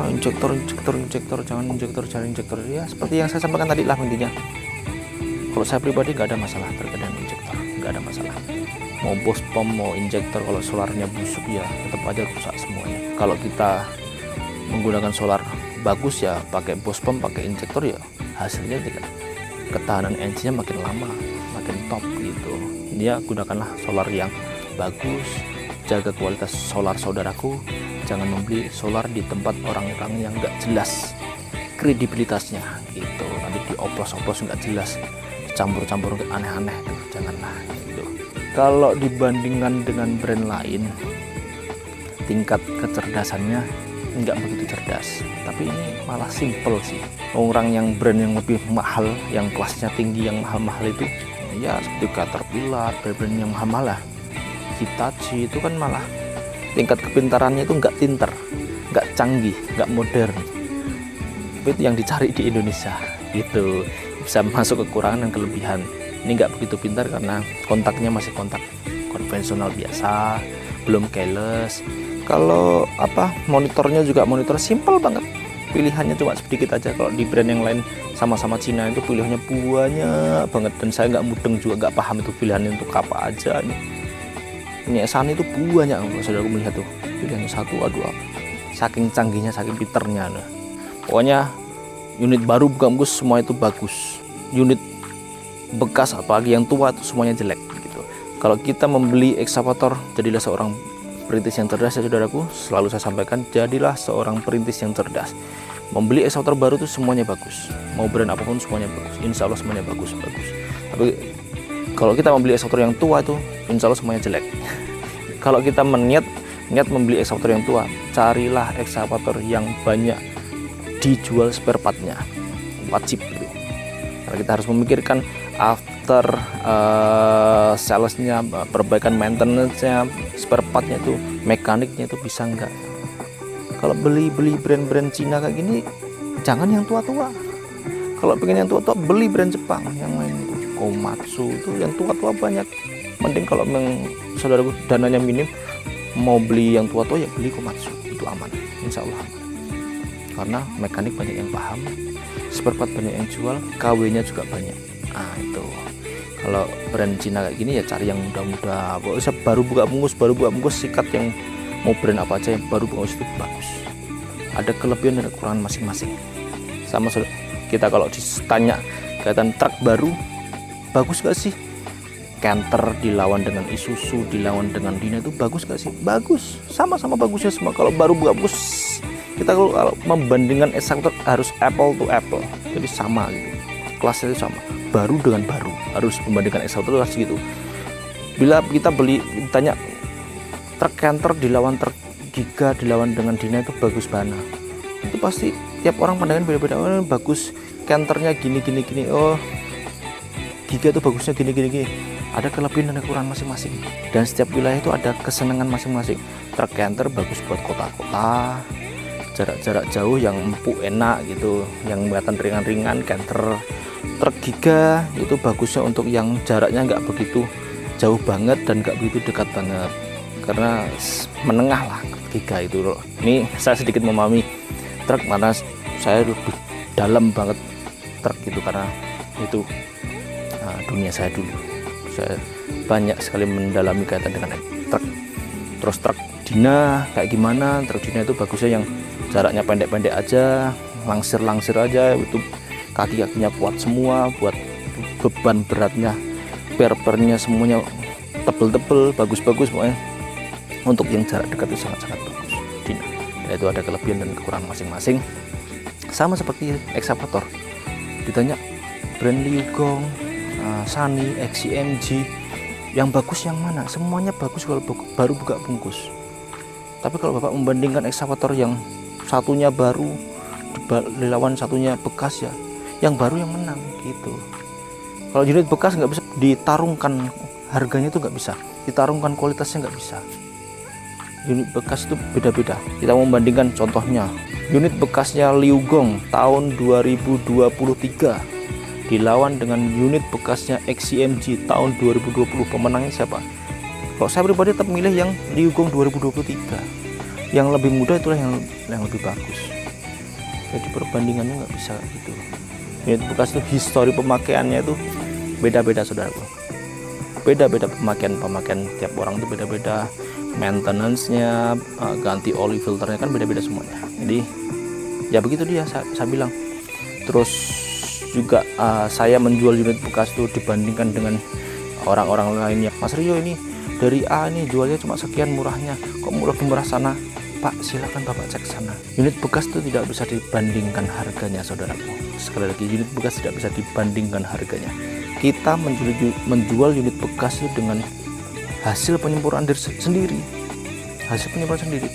injektor, jangan injektor ya, seperti yang saya sampaikan tadi lah intinya. Kalau saya pribadi nggak ada masalah terkait dengan injektor, nggak ada masalah. Mau bos pom, mau injektor, kalau solarnya busuk ya tetap aja rusak semuanya. Kalau kita menggunakan solar bagus ya pakai bos pom, pakai injektor, ya hasilnya tidak, ketahanan engine-nya makin lama, makin top gitu. Dia gunakanlah solar yang bagus, jaga kualitas solar saudaraku. Jangan membeli solar di tempat orang-orang yang nggak jelas kredibilitasnya gitu, nanti dioplos-oplos nggak jelas, campur-campur aneh-aneh tuh, janganlah gitu. Kalau dibandingkan dengan brand lain, tingkat kecerdasannya nggak begitu cerdas, tapi ini malah simple sih. Orang yang brand yang lebih mahal, yang kelasnya tinggi, yang mahal-mahal itu ya seperti Caterpillar, brand yang mahal lah, Hitachi, itu kan malah tingkat kepintarannya itu nggak pinter, nggak canggih, nggak modern. Tapi itu yang dicari di Indonesia gitu, bisa masuk kekurangan dan kelebihan. Ini nggak begitu pintar karena kontaknya masih kontak konvensional biasa, belum keyless. Kalau monitornya juga monitor simple banget, pilihannya cuma sedikit aja. Kalau di brand yang lain sama-sama Cina itu pilihannya banyak banget, dan saya nggak mudeng juga, nggak paham itu pilihannya untuk apa aja. Ini Sani itu banyak, kalau saudara melihat tuh pilihannya satu, aduh, saking canggihnya, saking pinternya. Nah, pokoknya unit baru bagus, semua itu bagus. Unit bekas apalagi yang tua itu semuanya jelek gitu. Kalau kita membeli ekskavator, jadilah seorang perintis yang cerdas ya saudaraku. Selalu saya sampaikan, jadilah seorang perintis yang cerdas. Membeli ekskavator baru itu semuanya bagus, mau brand apapun semuanya bagus, insya Allah semuanya bagus. Tapi kalau kita membeli ekskavator yang tua itu insya Allah semuanya jelek. Kalau kita niat membeli ekskavator yang tua, carilah ekskavator yang banyak dijual spare partnya, wajib gitu. Karena kita harus memikirkan after salesnya, perbaikan maintenance-nya, spare partnya itu, mekaniknya itu bisa enggak. Kalau beli brand-brand Cina kayak gini, jangan yang tua-tua. Kalau pengen yang tua-tua, beli brand Jepang yang lain, Komatsu itu yang tua-tua banyak. Mending kalau saudaraku dananya minim, mau beli yang tua-tua ya beli Komatsu, itu aman, insya Allah aman. Karena mekanik banyak yang paham, spare part banyak yang jual, KW-nya juga banyak. Nah itu, kalau brand Cina kayak gini ya cari yang muda-muda. Pokoknya baru buka bungkus, sikat yang mau brand apa aja yang baru bungkus itu bagus. Ada kelebihan dan kekurangan masing-masing. Sama kita kalau ditanya kaitan truk baru, bagus gak sih? Canter dilawan dengan Isuzu, dilawan dengan Dina, itu bagus gak sih? Bagus, sama-sama bagusnya semua. Kalau baru buka bungkus, kita kalau membandingkan ekskavator harus apple to apple, jadi sama gitu, kelasnya itu sama. Baru dengan baru harus membandingkan ekskavator harus gitu. Bila kita beli, tanya truk Canter dilawan truk Giga, dilawan dengan Dina itu bagus mana? Itu pasti tiap orang pandangan beda-beda. Oh, bagus Canternya gini, oh Giga itu bagusnya gini. Ada kelebihan dan kekurangan masing-masing, dan setiap wilayah itu ada kesenangan masing-masing. Truk Canter bagus buat kota-kota, jarak-jarak jauh yang empuk enak gitu, yang muatan ringan-ringan. Canter. Truk Giga itu bagusnya untuk yang jaraknya nggak begitu jauh banget dan nggak begitu dekat banget, karena menengah lah Giga itu loh. Ini saya sedikit memahami truk, mana saya lebih dalam banget truk gitu, karena itu dunia saya dulu. Saya banyak sekali mendalami kaitan dengan truk. Terus truk Dina kayak gimana? Truk Dina itu bagusnya yang jaraknya pendek-pendek aja, langsir aja, itu kaki-kakinya kuat semua, buat beban beratnya, pernya semuanya tebel-tebel, bagus-bagus pokoknya. Untuk yang jarak dekat itu sangat-sangat bagus Dina. Dan itu ada kelebihan dan kekurangan masing-masing. Sama seperti eksavator. Ditanya brand Liugong, Sunny, XCMG, yang bagus yang mana? Semuanya bagus kalau baru buka bungkus. Tapi kalau Bapak membandingkan eksavator yang satunya baru dilawan satunya bekas, ya yang baru yang menang gitu. Kalau unit bekas nggak bisa ditarungkan harganya, itu nggak bisa ditarungkan kualitasnya, nggak bisa. Unit bekas itu beda-beda. Kita membandingkan contohnya unit bekasnya Liugong tahun 2023 dilawan dengan unit bekasnya XCMG tahun 2020. Pemenangnya siapa? Kalau saya pribadi tetap milih yang Liugong 2023. Yang lebih muda itulah yang lebih bagus. Jadi perbandingannya nggak bisa gitu. Unit bekas itu histori pemakaiannya itu beda-beda, saudaraku. Beda-beda pemakaian tiap orang itu beda-beda. Maintenance-nya, ganti oli filternya kan beda-beda semuanya. Jadi ya begitu dia, saya bilang. Terus juga saya menjual unit bekas itu dibandingkan dengan orang-orang lainnya. Mas Rio, ini dari A ini jualnya cuma sekian murahnya, kok lebih murah sana? Pak, silakan Bapak cek sana. Unit bekas itu tidak bisa dibandingkan harganya, saudaraku. Sekali lagi, unit bekas tidak bisa dibandingkan harganya. Kita menjual unit bekas itu dengan hasil penyempurnaan diri sendiri. Hasil penyempurnaan sendiri.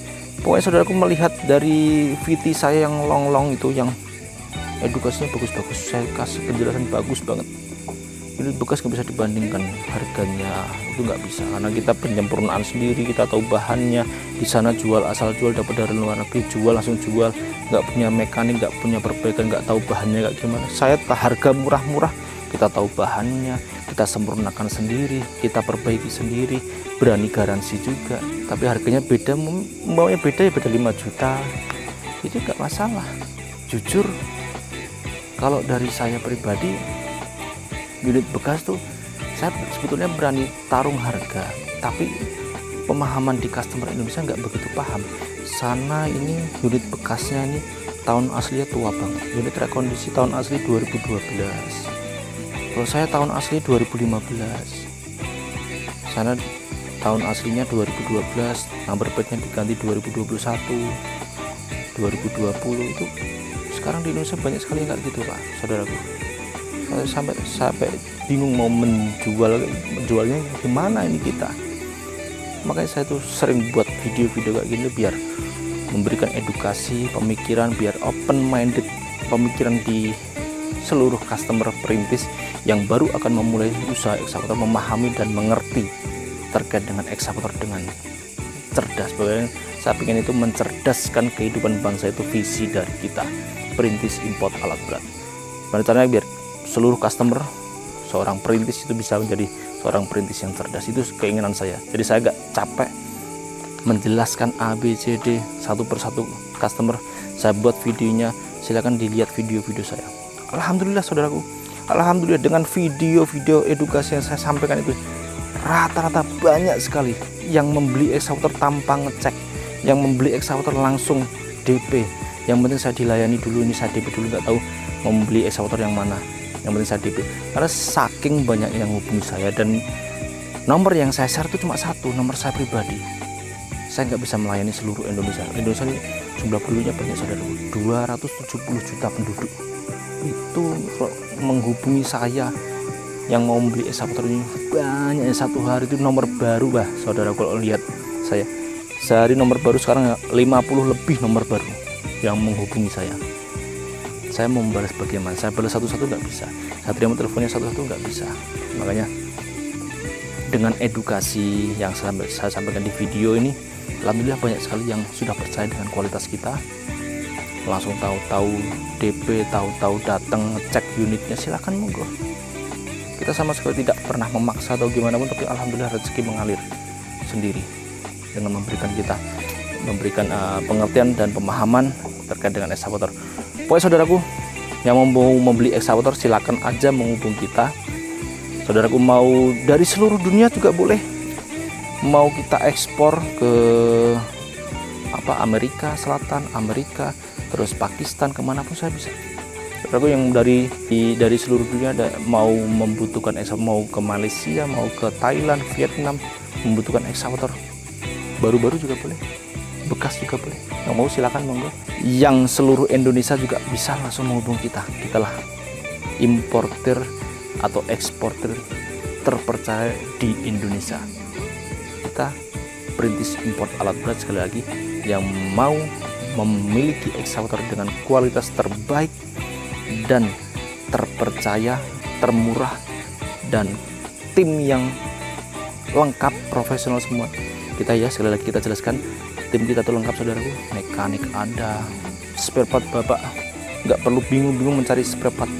Pokoknya saudaraku melihat dari VT saya yang long itu, yang edukasinya bagus-bagus, saya kasih penjelasan bagus banget. Unit bekas nggak bisa dibandingkan harganya, itu nggak bisa, karena kita penyempurnaan sendiri, kita tahu bahannya. Di sana jual asal jual, dapat dari luar negeri jual langsung jual, nggak punya mekanik, nggak punya perbaikan, nggak tahu bahannya kayak gimana. Saya harga murah-murah, kita tahu bahannya, kita sempurnakan sendiri, kita perbaiki sendiri, berani garansi juga. Tapi harganya beda, maunya beda ya beda 5 juta, itu nggak masalah. Jujur, kalau dari saya pribadi, unit bekas tuh saya sebetulnya berani taruh harga, tapi pemahaman di customer Indonesia nggak begitu paham. Sana ini unit bekasnya ini tahun aslinya tua banget, unit rekondisi tahun asli 2012. Kalau saya tahun asli 2015, sana tahun aslinya 2012, number plate-nya diganti 2021, 2020. Itu sekarang di Indonesia banyak sekali yang kayak gitu, Pak, saudaraku. Sampai bingung mau menjualnya gimana ini kita. Makanya saya tuh sering buat video-video kayak gini biar memberikan edukasi, pemikiran, biar open minded pemikiran di seluruh customer perintis yang baru akan memulai usaha eksavator, memahami dan mengerti terkait dengan eksavator dengan cerdas. Bagaimana saya ingin itu mencerdaskan kehidupan bangsa, itu visi dari kita perintis import alat berat. Bagaimana caranya biar seluruh customer, seorang perintis itu bisa menjadi seorang perintis yang cerdas. Itu keinginan saya. Jadi saya gak capek menjelaskan A, B, C, D satu persatu customer. Saya buat videonya, silahkan dilihat video-video saya. Alhamdulillah, saudaraku, alhamdulillah, dengan video-video edukasi yang saya sampaikan itu rata-rata banyak sekali yang membeli eksavator tanpa ngecek, yang membeli eksavator langsung DP. Yang penting saya dilayani dulu, ini saya DP dulu, nggak tahu mau membeli eksavator yang mana, yang penting saya DP. Karena saking banyak yang hubungi saya, dan nomor yang saya share itu cuma satu, nomor saya pribadi. Saya nggak bisa melayani seluruh Indonesia. Indonesia ini jumlah penduduknya banyak, saudara, 270 juta penduduk. Itu menghubungi saya yang mau beli ekskavator ini banyak. Satu hari itu nomor baru, bah saudara. Kalau lihat saya sehari nomor baru sekarang 50 lebih nomor baru yang menghubungi saya. Saya mau membalas bagaimana? Saya balas satu-satu nggak bisa, saya terima teleponnya satu-satu nggak bisa. Makanya dengan edukasi yang saya sampaikan di video ini, alhamdulillah banyak sekali yang sudah percaya dengan kualitas kita, langsung tahu-tahu DP, tahu-tahu datang ngecek unitnya. Silakan monggo. Kita sama sekali tidak pernah memaksa atau gimana pun, tapi alhamdulillah rezeki mengalir sendiri dengan memberikan pengertian dan pemahaman terkait dengan ekskavator. Pokoknya saudaraku yang mau membeli ekskavator silakan aja menghubungi kita. Saudaraku mau dari seluruh dunia juga boleh, mau kita ekspor ke Amerika Selatan, Amerika, terus Pakistan, kemanapun saya bisa. Saudaraku yang dari seluruh dunia mau membutuhkan ekskavator, mau ke Malaysia, mau ke Thailand, Vietnam, membutuhkan ekskavator baru-baru juga boleh, bekas juga boleh. Yang mau silakan monggo. Yang seluruh Indonesia juga bisa langsung menghubungi kita. Kita lah importer atau eksporter terpercaya di Indonesia. Kita perintis import alat berat, sekali lagi yang mau memiliki ekskavator dengan kualitas terbaik dan terpercaya, termurah, dan tim yang lengkap, profesional semua. Kita ya, sekali lagi kita jelaskan, tim kita tuh lengkap saudaraku. Mekanik ada, spare part bapak nggak perlu bingung-bingung mencari spare part.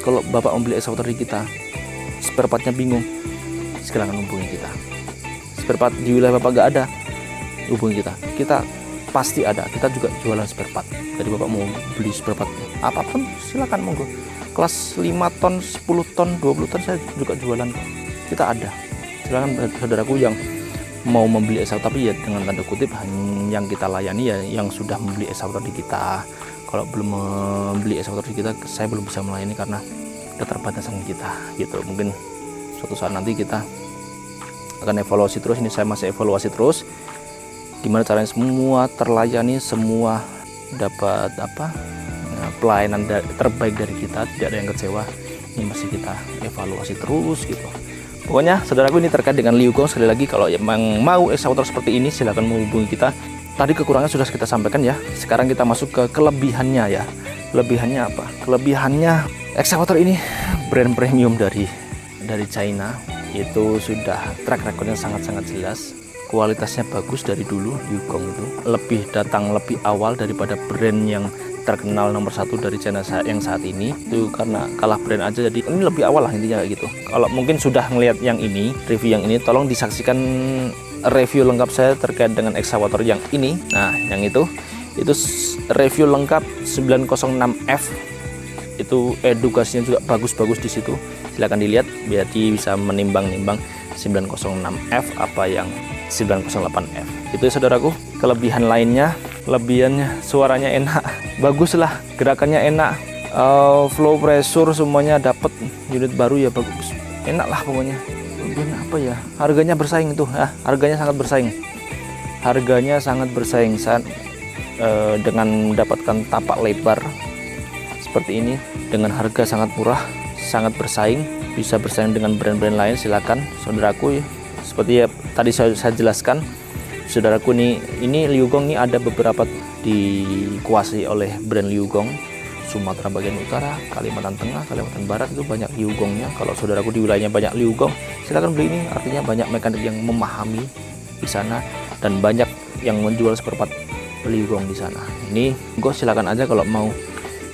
Kalau bapak membeli ekskavator di kita, spare partnya bingung, silakan hubungi kita. Spare part di wilayah bapak nggak ada, hubungi kita. Kita pasti ada, kita juga jualan spare part. Jadi bapak mau beli spare part apapun silakan monggo. Kelas 5 ton, 10 ton, 20 ton saya juga jualan kok. Kita ada. Silakan saudaraku yang mau membeli ekskavator, tapi ya dengan tanda kutip yang kita layani ya yang sudah membeli ekskavator di kita. Kalau belum membeli ekskavator di kita, saya belum bisa melayani karena keterbatasan kita gitu. Mungkin suatu saat nanti kita akan evaluasi terus. Ini saya masih evaluasi terus gimana caranya semua terlayani, semua dapat pelayanan terbaik dari kita, tidak ada yang kecewa. Ini masih kita evaluasi terus gitu. Pokoknya saudaraku, ini terkait dengan Liugong. Sekali lagi, kalau emang mau ekskavator seperti ini silahkan menghubungi kita. Tadi kekurangan sudah kita sampaikan ya. Sekarang kita masuk ke kelebihannya ya. Kelebihannya apa? Kelebihannya ekskavator ini brand premium dari China. Itu sudah track recordnya sangat-sangat jelas. Kualitasnya bagus dari dulu. Liugong itu datang lebih awal daripada brand yang terkenal nomor 1 dari China yang saat ini. Itu karena kalah brand aja, jadi ini lebih awal lah intinya kayak gitu. Kalau mungkin sudah ngelihat yang ini, review yang ini, tolong disaksikan review lengkap saya terkait dengan ekskavator yang ini. Nah, yang itu review lengkap 906F. Itu edukasinya juga bagus-bagus di situ. Silakan dilihat biar bisa menimbang-nimbang 906F apa yang 908F. Itu ya saudaraku. Kelebihan lainnya, suaranya enak, bagus lah, gerakannya enak, flow pressure semuanya dapat. Unit baru ya bagus, enak lah pokoknya. Kemudian apa ya, harganya bersaing tuh, harganya sangat bersaing dengan mendapatkan tapak lebar seperti ini dengan harga sangat murah, sangat bersaing, bisa bersaing dengan brand-brand lain. Silakan saudaraku, seperti ya tadi saya jelaskan saudaraku, ini Liugong ini ada beberapa dikuasai oleh brand Liugong. Sumatera bagian utara, Kalimantan Tengah, Kalimantan Barat itu banyak Liugongnya. Kalau saudaraku di wilayahnya banyak Liugong, silakan beli ini. Artinya banyak mekanik yang memahami di sana dan banyak yang menjual spare part Liugong di sana. Ini gue silakan aja kalau mau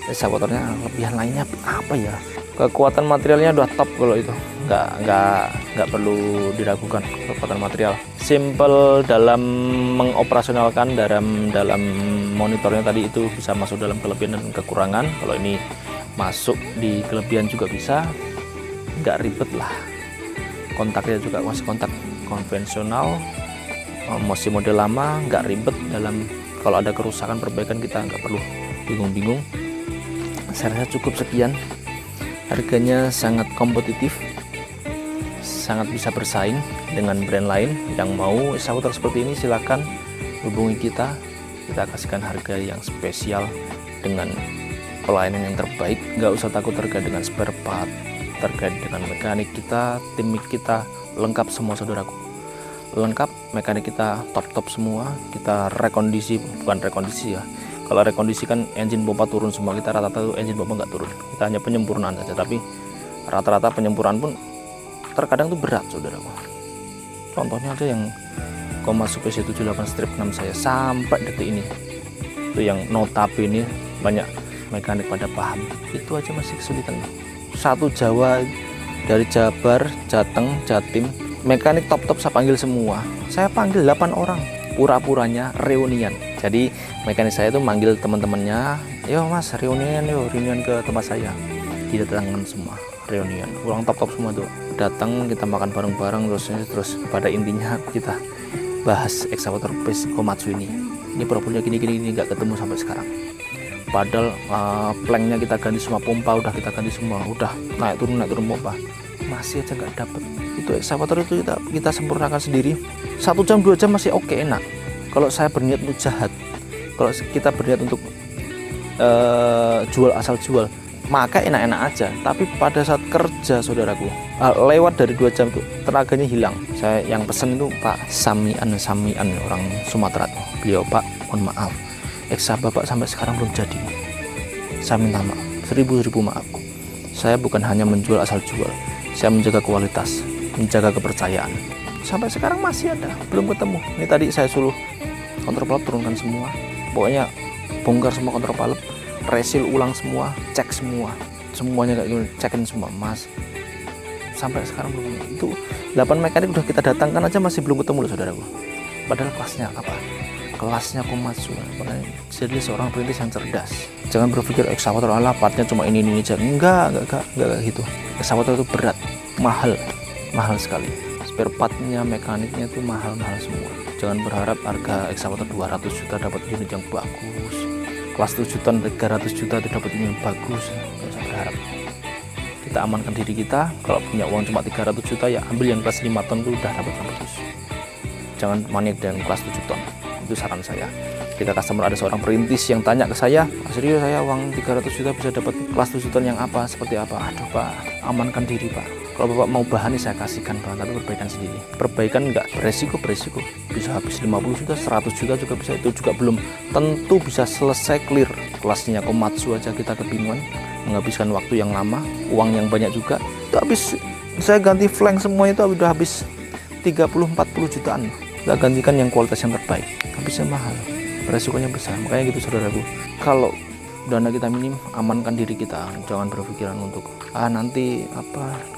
ekskavatornya. Kelebihan lainnya apa ya? Kekuatan materialnya udah top kalau itu. Nggak perlu diragukan kekuatan material. Simple dalam mengoperasionalkan, dalam monitornya tadi itu bisa masuk dalam kelebihan dan kekurangan. Kalau ini masuk di kelebihan juga bisa, nggak ribet lah. Kontaknya juga masih kontak konvensional, masih model lama, nggak ribet dalam kalau ada kerusakan perbaikan kita nggak perlu bingung-bingung. Saya rasa cukup sekian. Harganya sangat kompetitif, sangat bisa bersaing dengan brand lain. Yang mau ekskavator seperti ini silakan hubungi kita. Kita kasihkan harga yang spesial dengan pelayanan yang terbaik. Nggak usah takut terkait dengan spare part, terkait dengan mekanik kita, tim kita lengkap semua saudaraku. Lengkap, mekanik kita top semua. Kita rekondisi, bukan rekondisi ya. Kalau rekondisi kan engine pompa turun semua, kita rata-rata itu engine pompa nggak turun. Kita hanya penyempurnaan saja, tapi rata-rata penyempurnaan pun terkadang itu berat saudaraku. Contohnya aja yang Komatsu PC78-6 saya sampai detik ini, itu yang notabene banyak mekanik pada paham, itu aja masih kesulitan. Satu Jawa, dari Jabar, Jateng, Jatim, mekanik top saya panggil semua. Saya panggil 8 orang, pura-puranya reunian. Jadi mekanik saya itu manggil teman-temannya, yo mas reunian, yo reunian ke tempat saya. Didatangkan semua, reunian, orang top semua tuh datang, kita makan bareng-bareng, terus pada intinya kita bahas excavator Komatsu ini problemnya gini nggak ketemu sampai sekarang. Padahal planknya kita ganti semua, pompa udah kita ganti semua, udah naik turun pompa, masih aja nggak dapet. Itu excavator itu kita sempurnakan sendiri 1 jam 2 jam masih oke, enak. Kalau saya berniat untuk jahat, kalau kita berniat untuk jual asal jual, maka enak-enak aja. Tapi pada saat kerja saudaraku, lewat dari 2 jam itu tenaganya hilang. Saya yang pesen itu Pak Samian orang Sumatera. Beliau, Pak mohon maaf, eksa bapak sampai sekarang belum jadi. Saya minta maaf, seribu maaf. Saya bukan hanya menjual asal jual, saya menjaga kualitas, menjaga kepercayaan. Sampai sekarang masih ada, belum ketemu. Ini tadi saya suruh kontrol turunkan semua, pokoknya bongkar semua kontrol, resil ulang semua, cek semuanya kayak gini, cekin semua mas. Sampai sekarang belum. Itu 8 mekanik udah kita datangkan aja masih belum ketemu loh saudaraku. Padahal kelasnya apa? Kelasnya Komatsu. Jadi seorang perintis yang cerdas. Jangan berpikir excavator ala partnya cuma ini aja. Enggak gitu. Excavator itu berat, mahal sekali. Spare partnya, mekaniknya itu mahal semua. Jangan berharap harga excavator 200 juta dapat unit yang bagus. Kelas 7 ton 300 juta itu dapat unit yang bagus. Nggak usah berharap. Kita amankan diri kita. Kalau punya uang cuma 300 juta ya ambil yang kelas 5 ton itu udah dapat yang bagus. Jangan maniak dengan kelas 7 ton. Itu saran saya. Ketika customer ada seorang perintis yang tanya ke saya, serius saya uang 300 juta bisa dapat kelas 7 ton yang apa, seperti apa? Aduh Pak, amankan diri Pak. Kalau Bapak mau bahan ini saya kasihkan bahan, tapi perbaikan sendiri. Perbaikan enggak beresiko. Bisa habis 50 juta, 100 juta juga bisa. Itu juga belum tentu bisa selesai clear. Kelasnya Komatsu aja kita kebingungan, menghabiskan waktu yang lama, uang yang banyak juga. Itu habis, saya ganti flank semua itu udah habis 30-40 jutaan. Kita gantikan yang kualitas yang terbaik, habisnya mahal, resikonya besar. Makanya gitu saudaraku, kalau dana kita minim, amankan diri kita. Jangan berpikiran untuk nanti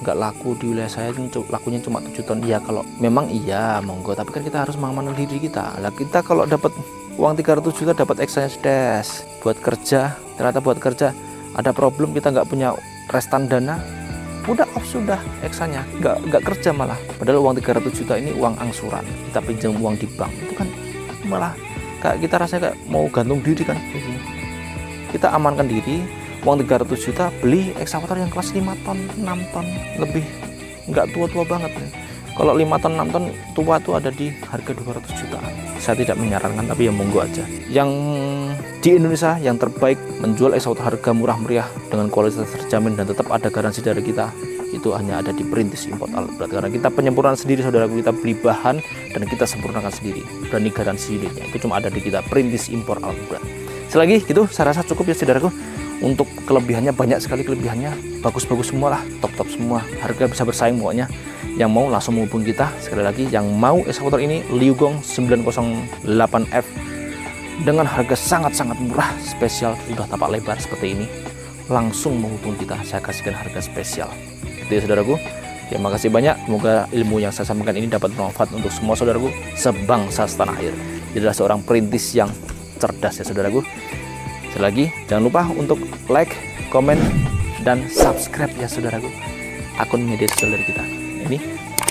nggak laku di wilayah saya, lakunya cuma 7 ton. Ya kalau memang iya monggo, tapi kan kita harus mengamankan diri kita. Lah kita kalau dapat uang 300 juta dapat eksanya sdes buat kerja, ternyata buat kerja ada problem, kita nggak punya restan dana, udah off sudah eksanya, nggak kerja malah. Padahal uang 300 juta ini uang angsuran, kita pinjam uang di bank, itu kan malah kayak kita rasanya kayak mau gantung diri kan. Kita amankan diri, uang 300 juta beli ekskavator yang kelas 5 ton 6 ton lebih, nggak tua-tua banget nih. Kalau 5 ton 6 ton tua tuh ada di harga 200 jutaan. Saya tidak menyarankan, tapi ya monggo aja. Yang di Indonesia yang terbaik menjual ekskavator harga murah meriah dengan kualitas terjamin dan tetap ada garansi dari kita, itu hanya ada di Perintis Import Alat Berat. Karena kita penyempurnaan sendiri saudaraku, kita beli bahan dan kita sempurnakan sendiri. Berani garansi unitnya itu cuma ada di kita, Perintis Import Alat Berat. Selagi gitu saya rasa cukup ya saudaraku. Untuk kelebihannya banyak sekali, kelebihannya bagus-bagus semua lah, top semua, harga bisa bersaing pokoknya. Yang mau langsung menghubungi kita. Sekali lagi, yang mau ekskavator ini Liugong 908F dengan harga sangat-sangat murah, spesial, sudah tapak lebar seperti ini, langsung menghubungi kita, saya kasihkan harga spesial. Itu ya saudaraku, terima kasih banyak. Semoga ilmu yang saya sampaikan ini dapat bermanfaat untuk semua saudaraku sebangsa setanah air. Dia adalah seorang perintis yang cerdas ya saudaraku. Sekali lagi, jangan lupa untuk like, komen, dan subscribe ya saudaraku akun media sosial dari kita. Ini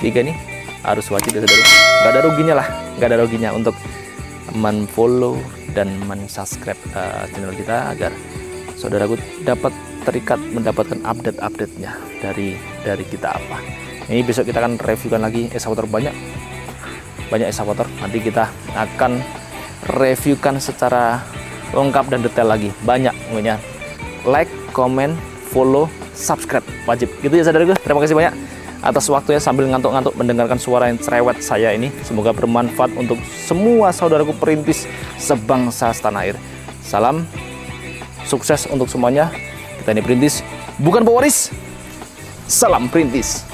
3 nih harus wajib ya saudaraku. Gak ada ruginya lah, gak ada ruginya untuk men-follow dan men-subscribe channel kita agar saudaraku dapat terikat mendapatkan update-nya dari kita apa. Ini besok kita akan reviewkan lagi ekskavator, banyak ekskavator. Nanti kita akan reviewkan secara lengkap dan detail lagi, banyak pokoknya. Like, comment, follow, subscribe wajib. Gitu ya saudaraku. Terima kasih banyak atas waktunya sambil ngantuk-ngantuk mendengarkan suara yang cerewet saya ini. Semoga bermanfaat untuk semua saudaraku perintis sebangsa setanah air. Salam sukses untuk semuanya. Kita ini perintis, bukan pewaris. Salam perintis.